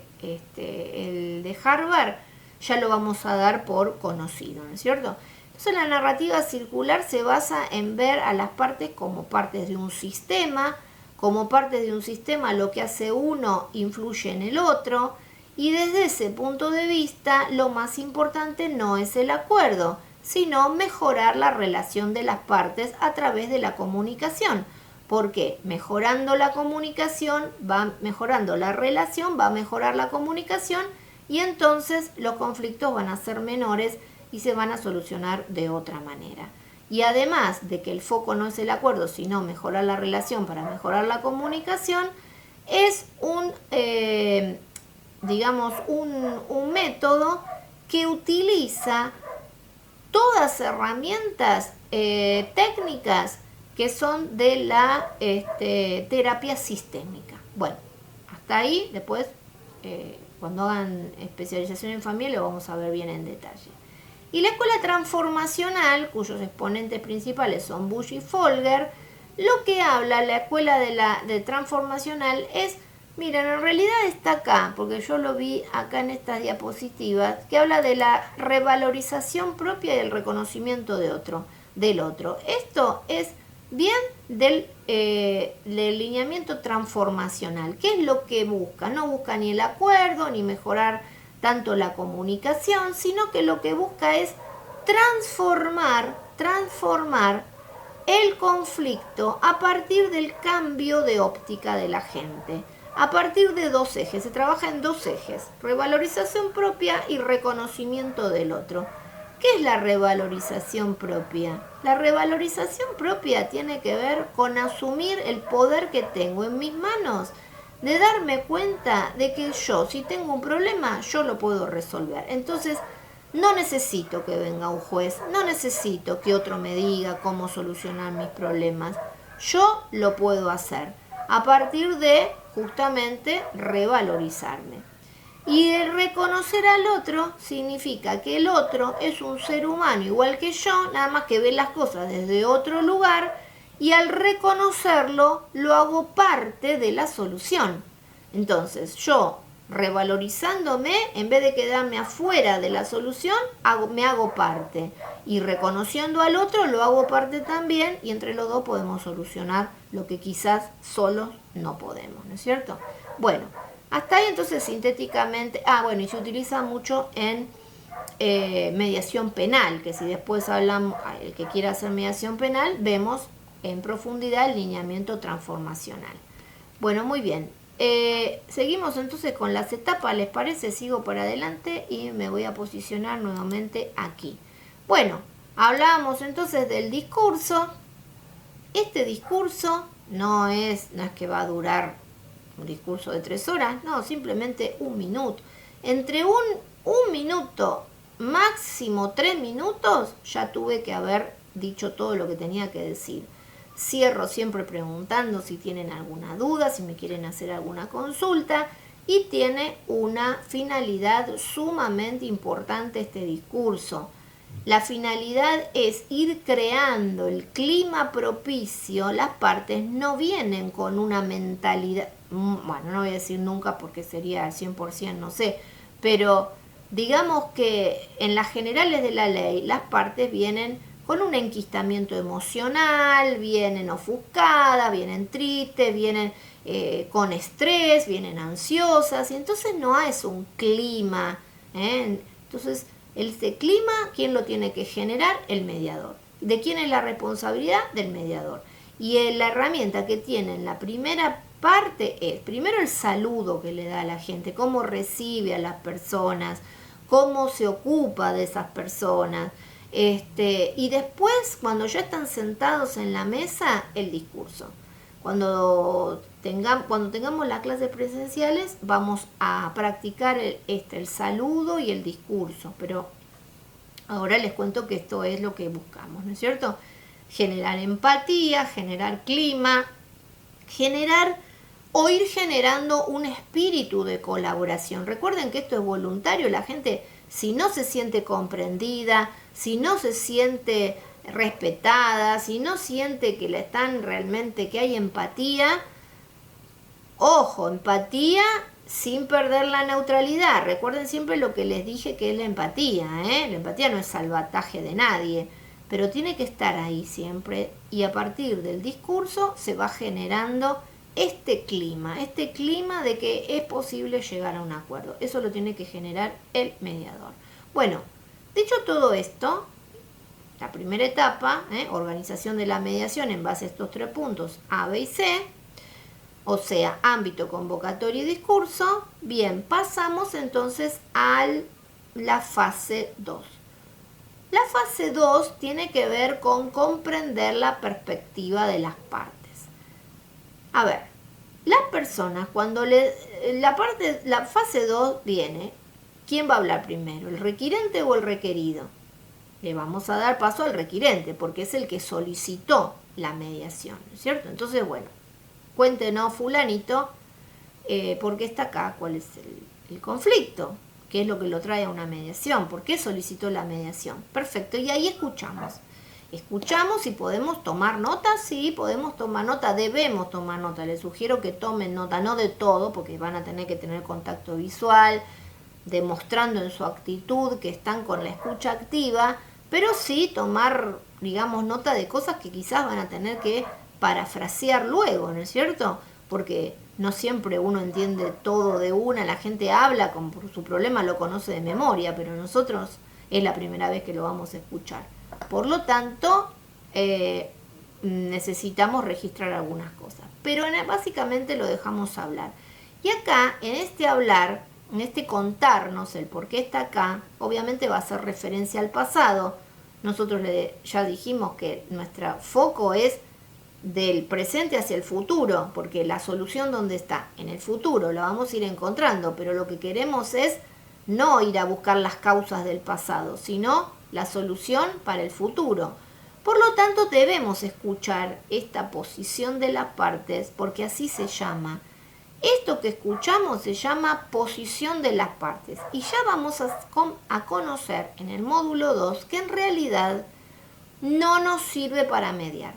Harvard ya lo vamos a dar por conocido, ¿no es cierto? Entonces la narrativa circular se basa en ver a las partes como partes de un sistema, como partes de un sistema lo que hace uno influye en el otro y desde ese punto de vista lo más importante no es el acuerdo, sino mejorar la relación de las partes a través de la comunicación. Porque mejorando la comunicación va mejorando la relación, va a mejorar la comunicación y entonces los conflictos van a ser menores y se van a solucionar de otra manera. Y además de que el foco no es el acuerdo, sino mejorar la relación para mejorar la comunicación, es un método que utiliza todas herramientas técnicas que son de la terapia sistémica. Bueno, hasta ahí, después, cuando hagan especialización en familia, lo vamos a ver bien en detalle. Y la escuela transformacional, cuyos exponentes principales son Bush y Folger, lo que habla la escuela de transformacional es, miren, en realidad está acá, porque yo lo vi acá en estas diapositivas, que habla de la revalorización propia y el reconocimiento del otro. Esto es bien del lineamiento transformacional. ¿Qué es lo que busca? No busca ni el acuerdo, ni mejorar tanto la comunicación, sino que lo que busca es transformar el conflicto a partir del cambio de óptica de la gente. A partir de dos ejes, se trabaja en dos ejes, revalorización propia y reconocimiento del otro. ¿Qué es la revalorización propia? La revalorización propia tiene que ver con asumir el poder que tengo en mis manos, de darme cuenta de que yo, si tengo un problema, yo lo puedo resolver. Entonces, no necesito que venga un juez, no necesito que otro me diga cómo solucionar mis problemas. Yo lo puedo hacer a partir de justamente revalorizarme. Y el reconocer al otro significa que el otro es un ser humano igual que yo, nada más que ve las cosas desde otro lugar y al reconocerlo lo hago parte de la solución. Entonces yo, revalorizándome, en vez de quedarme afuera de la solución, me hago parte. Y reconociendo al otro lo hago parte también y entre los dos podemos solucionar lo que quizás solos no podemos, ¿no es cierto? Bueno, hasta ahí entonces sintéticamente, y se utiliza mucho en mediación penal, que si después hablamos, el que quiera hacer mediación penal, vemos en profundidad el lineamiento transformacional. Bueno, muy bien. Seguimos entonces con las etapas, ¿les parece? Sigo para adelante y me voy a posicionar nuevamente aquí. Bueno, hablábamos entonces del discurso. Este discurso no es que va a durar un discurso de 3 horas, no, simplemente 1 minuto. Entre un minuto, máximo 3 minutos, ya tuve que haber dicho todo lo que tenía que decir. Cierro siempre preguntando si tienen alguna duda, si me quieren hacer alguna consulta, y tiene una finalidad sumamente importante este discurso. La finalidad es ir creando el clima propicio. Las partes no vienen con una mentalidad, bueno, no voy a decir nunca porque sería al 100%, no sé, pero digamos que en las generales de la ley las partes vienen con un enquistamiento emocional, vienen ofuscadas, vienen tristes, vienen con estrés, vienen ansiosas, y entonces no es un clima. Entonces, este clima, ¿quién lo tiene que generar? El mediador. ¿De quién es la responsabilidad? Del mediador. Y la herramienta que tiene en la primera parte es, primero, el saludo que le da a la gente, cómo recibe a las personas, cómo se ocupa de esas personas. Y después, cuando ya están sentados en la mesa, el discurso. Cuando tengamos las clases presenciales, vamos a practicar el saludo y el discurso, pero ahora les cuento que esto es lo que buscamos, ¿no es cierto? Generar empatía, generar clima, generar o ir generando un espíritu de colaboración. Recuerden que esto es voluntario, la gente, si no se siente comprendida, si no se siente respetada, si no siente que la están realmente, que hay empatía, ojo, empatía sin perder la neutralidad. Recuerden siempre lo que les dije que es la empatía, La empatía no es salvataje de nadie, pero tiene que estar ahí siempre, y a partir del discurso se va generando este clima de que es posible llegar a un acuerdo. Eso lo tiene que generar el mediador. Bueno, dicho todo esto, la primera etapa, organización de la mediación en base a estos 3 puntos, A, B y C, o sea, ámbito, convocatoria y discurso. Bien, pasamos entonces a la fase 2. La fase 2 tiene que ver con comprender la perspectiva de las partes. A ver, las personas, cuando la fase 2 viene, ¿quién va a hablar primero? ¿El requirente o el requerido? Le vamos a dar paso al requirente, porque es el que solicitó la mediación, ¿no es cierto? Entonces, bueno, cuéntenos, fulanito, ¿por qué está acá? ¿Cuál es el conflicto? ¿Qué es lo que lo trae a una mediación? ¿Por qué solicitó la mediación? Perfecto, y ahí escuchamos. Escuchamos y podemos tomar nota, sí, podemos tomar nota, debemos tomar nota. Les sugiero que tomen nota, no de todo, porque van a tener que tener contacto visual, demostrando en su actitud que están con la escucha activa, pero sí tomar, digamos, nota de cosas que quizás van a tener que parafrasear luego, ¿no es cierto? Porque no siempre uno entiende todo de una, la gente habla como por su problema, lo conoce de memoria, pero nosotros es la primera vez que lo vamos a escuchar. Por lo tanto, necesitamos registrar algunas cosas, pero básicamente lo dejamos hablar. Y acá, en este hablar, en este contarnos el por qué está acá, obviamente va a hacer referencia al pasado. Nosotros ya dijimos que nuestro foco es del presente hacia el futuro, porque la solución, ¿dónde está? En el futuro, la vamos a ir encontrando, pero lo que queremos es no ir a buscar las causas del pasado, sino la solución para el futuro. Por lo tanto, debemos escuchar esta posición de las partes, porque así se llama. Esto que escuchamos se llama posición de las partes, y ya vamos a conocer en el módulo 2 que en realidad no nos sirve para mediar.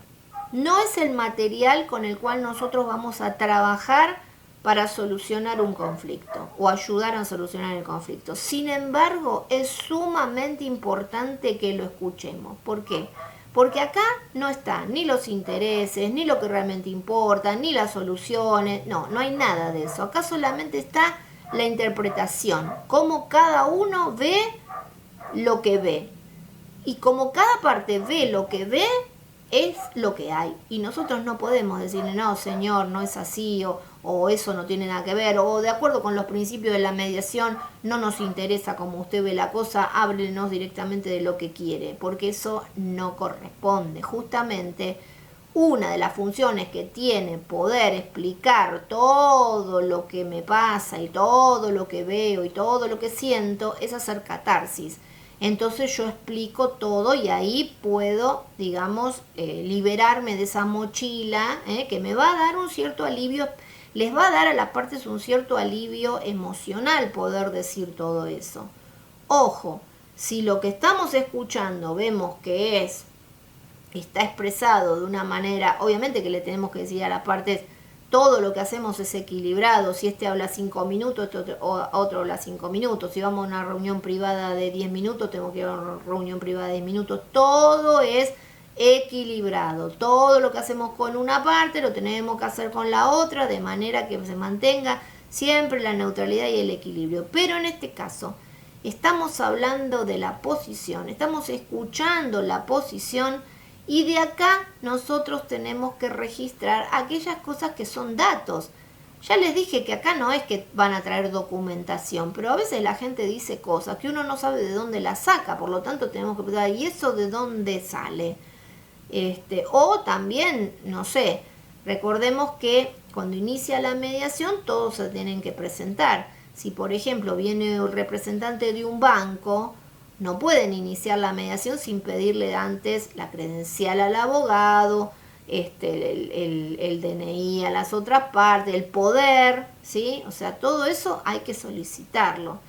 No es el material con el cual nosotros vamos a trabajar para solucionar un conflicto o ayudar a solucionar el conflicto. Sin embargo, es sumamente importante que lo escuchemos. ¿Por qué? Porque acá no están ni los intereses, ni lo que realmente importa, ni las soluciones. No hay nada de eso. Acá solamente está la interpretación, cómo cada uno ve lo que ve. Y como cada parte ve lo que ve, es lo que hay. Y nosotros no podemos decirle, no, señor, no es así, o eso no tiene nada que ver, o de acuerdo con los principios de la mediación, no nos interesa cómo usted ve la cosa, háblenos directamente de lo que quiere, porque eso no corresponde. Justamente, una de las funciones que tiene poder explicar todo lo que me pasa y todo lo que veo y todo lo que siento es hacer catarsis. Entonces yo explico todo y ahí puedo, digamos, liberarme de esa mochila que me va a dar un cierto alivio, les va a dar a las partes un cierto alivio emocional poder decir todo eso. Ojo, si lo que estamos escuchando vemos que está expresado de una manera, obviamente que le tenemos que decir a las partes, todo lo que hacemos es equilibrado, si este habla 5 minutos, otro habla 5 minutos, si vamos a una reunión privada de 10 minutos, tenemos que ir a una reunión privada de 10 minutos, todo es equilibrado, todo lo que hacemos con una parte lo tenemos que hacer con la otra, de manera que se mantenga siempre la neutralidad y el equilibrio. Pero en este caso, estamos hablando de la posición, estamos escuchando la posición y de acá nosotros tenemos que registrar aquellas cosas que son datos. Ya les dije que acá no es que van a traer documentación, pero a veces la gente dice cosas que uno no sabe de dónde las saca, por lo tanto tenemos que preguntar, ¿y eso de dónde sale? O también, no sé, recordemos que cuando inicia la mediación todos se tienen que presentar. Si por ejemplo viene el representante de un banco, no pueden iniciar la mediación sin pedirle antes la credencial al abogado, el DNI a las otras partes, el poder, ¿sí? O sea, todo eso hay que solicitarlo.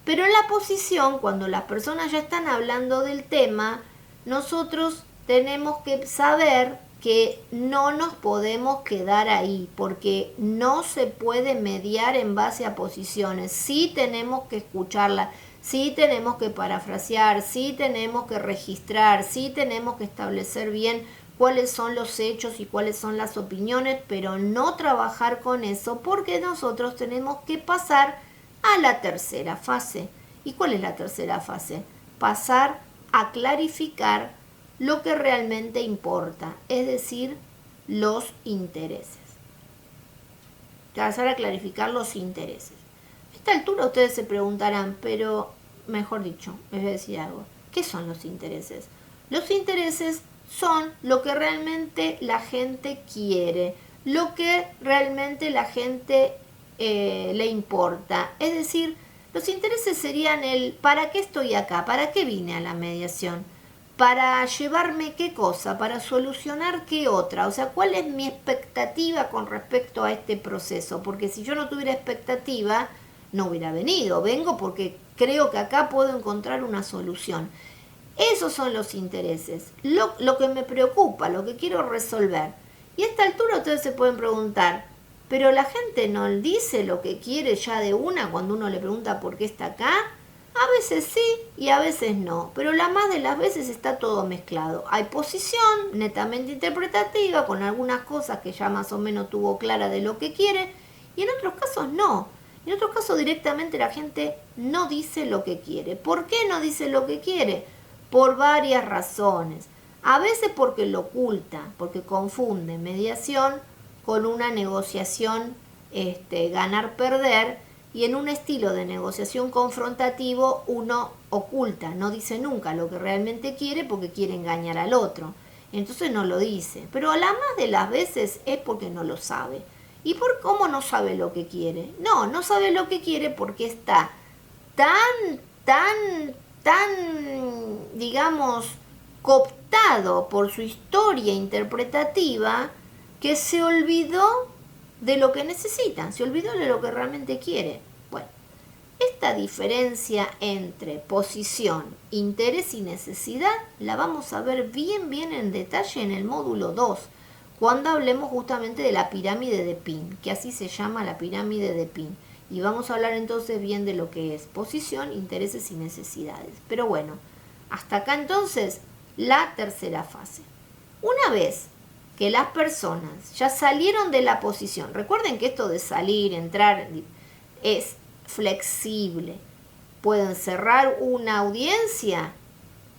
Pero en la posición, cuando las personas ya están hablando del tema, nosotros tenemos que saber que no nos podemos quedar ahí, porque no se puede mediar en base a posiciones. Sí tenemos que escucharla, sí tenemos que parafrasear, sí tenemos que registrar, sí tenemos que establecer bien cuáles son los hechos y cuáles son las opiniones, pero no trabajar con eso porque nosotros tenemos que pasar a la tercera fase. ¿Y cuál es la tercera fase? Pasar a clarificar lo que realmente importa, es decir, los intereses. Pasar a clarificar los intereses. A esta altura ustedes se preguntarán, pero, mejor dicho, les voy a decir algo. ¿Qué son los intereses? Los intereses son lo que realmente la gente quiere, lo que realmente la gente le importa. Es decir, los intereses serían el ¿para qué estoy acá? ¿Para qué vine a la mediación? ¿Para llevarme qué cosa? ¿Para solucionar qué otra? O sea, ¿cuál es mi expectativa con respecto a este proceso? Porque si yo no tuviera expectativa, no hubiera venido. Vengo porque creo que acá puedo encontrar una solución. Esos son los intereses. Lo que me preocupa, lo que quiero resolver. Y a esta altura ustedes se pueden preguntar, ¿pero la gente no dice lo que quiere ya de una cuando uno le pregunta por qué está acá? A veces sí y a veces no, pero la más de las veces está todo mezclado. Hay posición netamente interpretativa con algunas cosas que ya más o menos tuvo clara de lo que quiere y en otros casos no. En otros casos directamente la gente no dice lo que quiere. ¿Por qué no dice lo que quiere? Por varias razones. A veces porque lo oculta, porque confunde mediación con una negociación ganar-perder. Y en un estilo de negociación confrontativo uno oculta, no dice nunca lo que realmente quiere porque quiere engañar al otro. Entonces no lo dice. Pero a la más de las veces es porque no lo sabe. ¿Y por cómo no sabe lo que quiere? No sabe lo que quiere porque está tan, digamos, cooptado por su historia interpretativa que se olvidó de lo que necesita, se olvidó de lo que realmente quiere. Bueno, esta diferencia entre posición, interés y necesidad la vamos a ver bien en detalle en el módulo 2, cuando hablemos justamente de la pirámide de Pin, que así se llama la pirámide de Pin. Y vamos a hablar entonces bien de lo que es posición, intereses y necesidades. Pero bueno, hasta acá entonces la tercera fase. Una vez que las personas ya salieron de la posición, recuerden que esto de salir, entrar, es flexible. Pueden cerrar una audiencia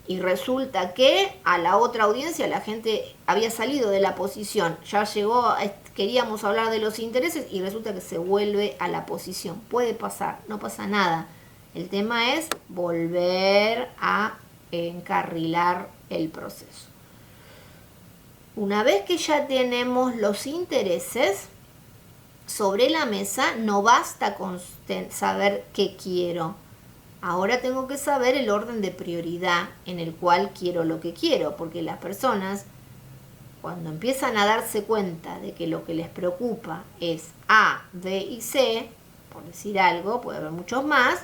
y resulta que a la otra audiencia la gente había salido de la posición, ya llegó, queríamos hablar de los intereses y resulta que se vuelve a la posición. Puede pasar, no pasa nada. El tema es volver a encarrilar el proceso. Una vez que ya tenemos los intereses sobre la mesa, no basta con saber qué quiero. Ahora tengo que saber el orden de prioridad en el cual quiero lo que quiero, porque las personas, cuando empiezan a darse cuenta de que lo que les preocupa es A, B y C, por decir algo, puede haber muchos más,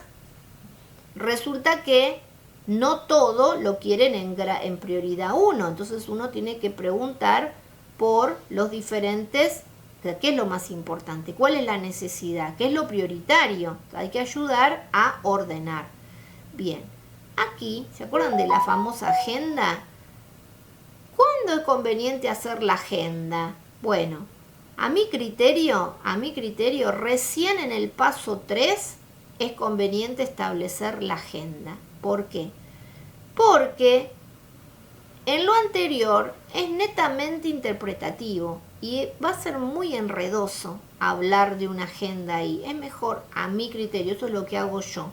resulta que no todo lo quieren en prioridad 1. Entonces uno tiene que preguntar por los diferentes, qué es lo más importante, cuál es la necesidad, qué es lo prioritario. Hay que ayudar a ordenar. Bien, aquí, ¿se acuerdan de la famosa agenda? ¿Cuándo es conveniente hacer la agenda? Bueno, a mi criterio, recién en el paso 3 es conveniente establecer la agenda. ¿Por qué? Porque en lo anterior es netamente interpretativo y va a ser muy enredoso hablar de una agenda ahí. Es mejor, a mi criterio, eso es lo que hago yo.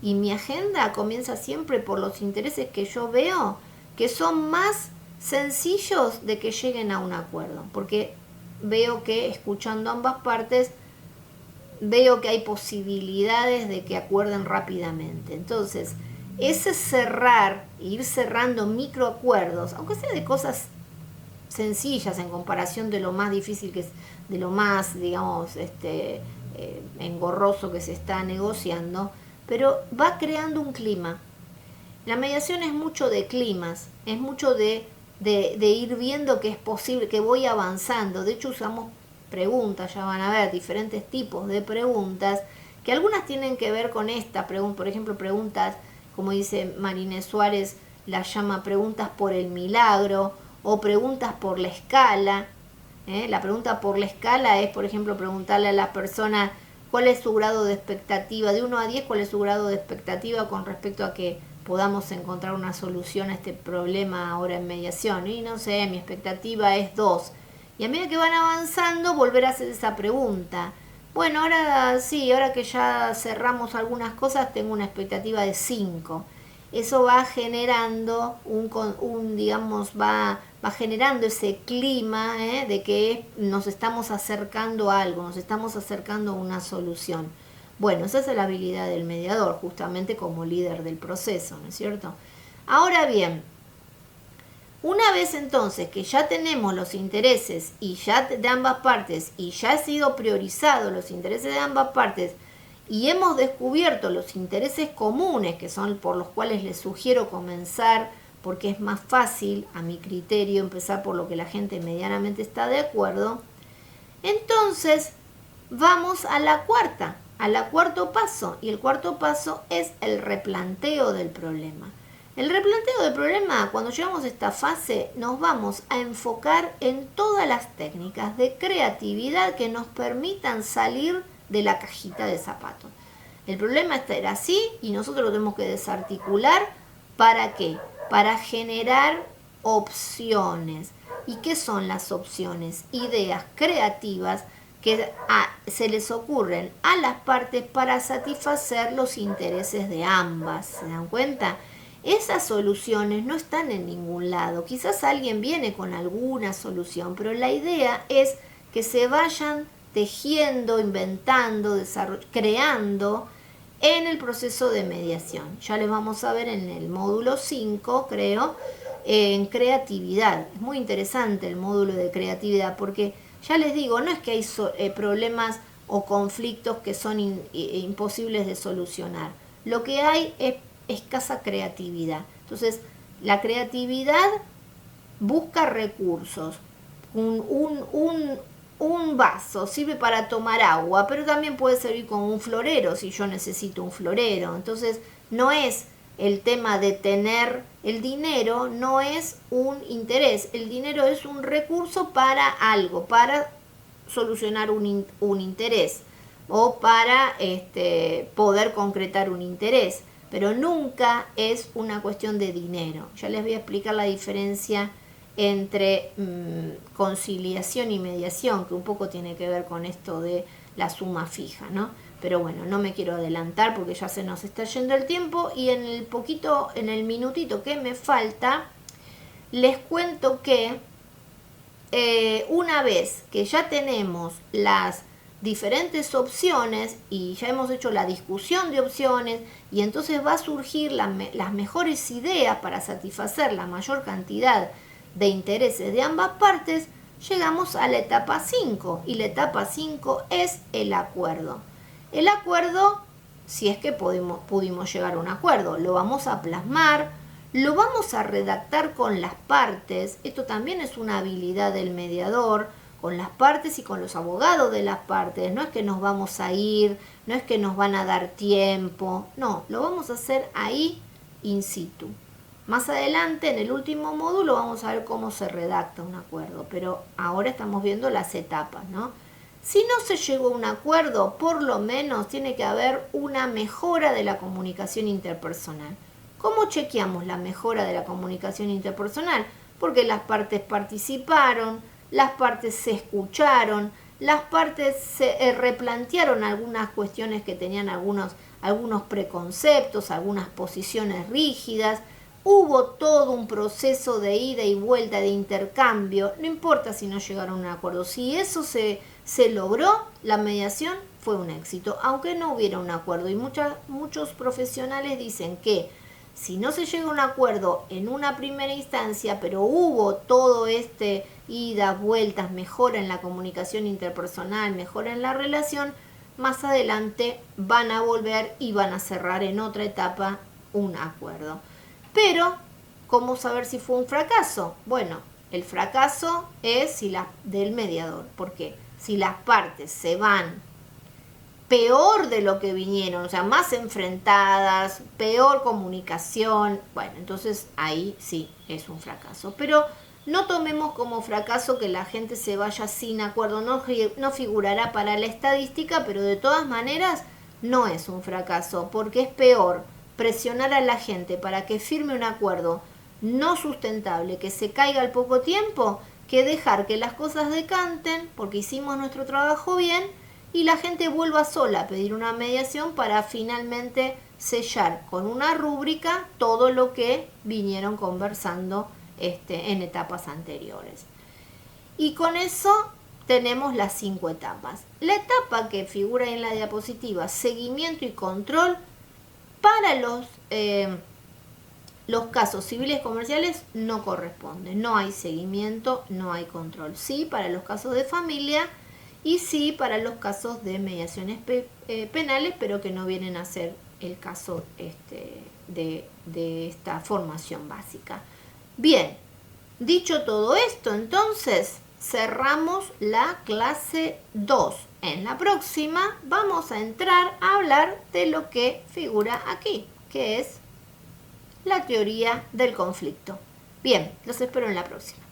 Y mi agenda comienza siempre por los intereses que yo veo que son más sencillos de que lleguen a un acuerdo. Porque veo que escuchando ambas partes, veo que hay posibilidades de que acuerden rápidamente. Entonces, ese cerrar, ir cerrando microacuerdos, aunque sea de cosas sencillas en comparación de lo más difícil que es, de lo más, digamos, engorroso que se está negociando, pero va creando un clima. La mediación es mucho de climas, es mucho de ir viendo que es posible, que voy avanzando. De hecho, usamos preguntas, ya van a ver, diferentes tipos de preguntas, que algunas tienen que ver con esta pregunta, por ejemplo, preguntas, como dice Marinés Suárez, las llama preguntas por el milagro, o preguntas por la escala. La pregunta por la escala es, por ejemplo, preguntarle a la persona cuál es su grado de expectativa, de 1 a 10, cuál es su grado de expectativa con respecto a que podamos encontrar una solución a este problema ahora en mediación. Y no sé, mi expectativa es 2. Y a medida que van avanzando, volver a hacer esa pregunta. Bueno, ahora sí, ahora que ya cerramos algunas cosas, tengo una expectativa de 5. Eso va generando va generando ese clima de que nos estamos acercando a algo, nos estamos acercando a una solución. Bueno, esa es la habilidad del mediador, justamente como líder del proceso, ¿no es cierto? Ahora bien, una vez entonces que ya tenemos los intereses y ya de ambas partes y ya ha sido priorizado los intereses de ambas partes y hemos descubierto los intereses comunes que son por los cuales les sugiero comenzar, porque es más fácil, a mi criterio, empezar por lo que la gente medianamente está de acuerdo, entonces vamos al cuarto paso, y el cuarto paso es el replanteo del problema. El replanteo del problema, cuando llegamos a esta fase, nos vamos a enfocar en todas las técnicas de creatividad que nos permitan salir de la cajita de zapatos. El problema era así y nosotros lo tenemos que desarticular. ¿Para qué? Para generar opciones. ¿Y qué son las opciones? Ideas creativas que se les ocurren a las partes para satisfacer los intereses de ambas. ¿Se dan cuenta? Esas soluciones no están en ningún lado. Quizás alguien viene con alguna solución, pero la idea es que se vayan tejiendo, inventando, creando en el proceso de mediación. Ya les vamos a ver en el módulo 5, creo, en creatividad. Es muy interesante el módulo de creatividad porque, ya les digo, no es que hay problemas o conflictos que son imposibles de solucionar. Lo que hay es escasa creatividad. Entonces, la creatividad busca recursos. Un vaso sirve para tomar agua, pero también puede servir como un florero si yo necesito un florero. Entonces, no es el tema de tener el dinero, no es un interés. El dinero es un recurso para algo, para solucionar un interés o para poder concretar un interés. Pero nunca es una cuestión de dinero. Ya les voy a explicar la diferencia entre conciliación y mediación, que un poco tiene que ver con esto de la suma fija, ¿no? Pero bueno, no me quiero adelantar porque ya se nos está yendo el tiempo y en el minutito que me falta, les cuento que una vez que ya tenemos las diferentes opciones y ya hemos hecho la discusión de opciones y entonces va a surgir las mejores ideas para satisfacer la mayor cantidad de intereses de ambas partes, llegamos a la etapa 5 y la etapa 5 es el acuerdo. El acuerdo, si es que pudimos llegar a un acuerdo, lo vamos a plasmar, lo vamos a redactar con las partes. Esto también es una habilidad del mediador, con las partes y con los abogados de las partes. No es que nos vamos a ir, no es que nos van a dar tiempo, no, lo vamos a hacer ahí in situ. Más adelante, en el último módulo, vamos a ver cómo se redacta un acuerdo, pero ahora estamos viendo las etapas, ¿no? Si no se llegó a un acuerdo, por lo menos tiene que haber una mejora de la comunicación interpersonal. ¿Cómo chequeamos la mejora de la comunicación interpersonal? Porque las partes participaron, las partes se escucharon, las partes se replantearon algunas cuestiones que tenían algunos preconceptos, algunas posiciones rígidas. Hubo todo un proceso de ida y vuelta, de intercambio. No importa si no llegaron a un acuerdo. Si eso se logró, la mediación fue un éxito, aunque no hubiera un acuerdo. Y muchos profesionales dicen que si no se llega a un acuerdo en una primera instancia, pero hubo todo idas, vueltas, mejora en la comunicación interpersonal, mejora en la relación, más adelante van a volver y van a cerrar en otra etapa un acuerdo. Pero, ¿cómo saber si fue un fracaso? Bueno, el fracaso es del mediador. ¿Por qué? Si las partes se van peor de lo que vinieron, o sea, más enfrentadas, peor comunicación, bueno, entonces ahí sí es un fracaso. Pero no tomemos como fracaso que la gente se vaya sin acuerdo, no figurará para la estadística, pero de todas maneras no es un fracaso, porque es peor presionar a la gente para que firme un acuerdo no sustentable, que se caiga al poco tiempo, que dejar que las cosas decanten, porque hicimos nuestro trabajo bien, y la gente vuelva sola a pedir una mediación para finalmente sellar con una rúbrica todo lo que vinieron conversando en etapas anteriores. Y con eso tenemos las 5 etapas. La etapa que figura en la diapositiva, seguimiento y control, para los casos civiles comerciales no corresponde. No hay seguimiento, no hay control. Sí para los casos de familia y sí para los casos de mediaciones penales, pero que no vienen a ser el caso de esta formación básica. Bien, dicho todo esto, entonces cerramos la clase 2. En la próxima vamos a entrar a hablar de lo que figura aquí, que es la teoría del conflicto. Bien, los espero en la próxima.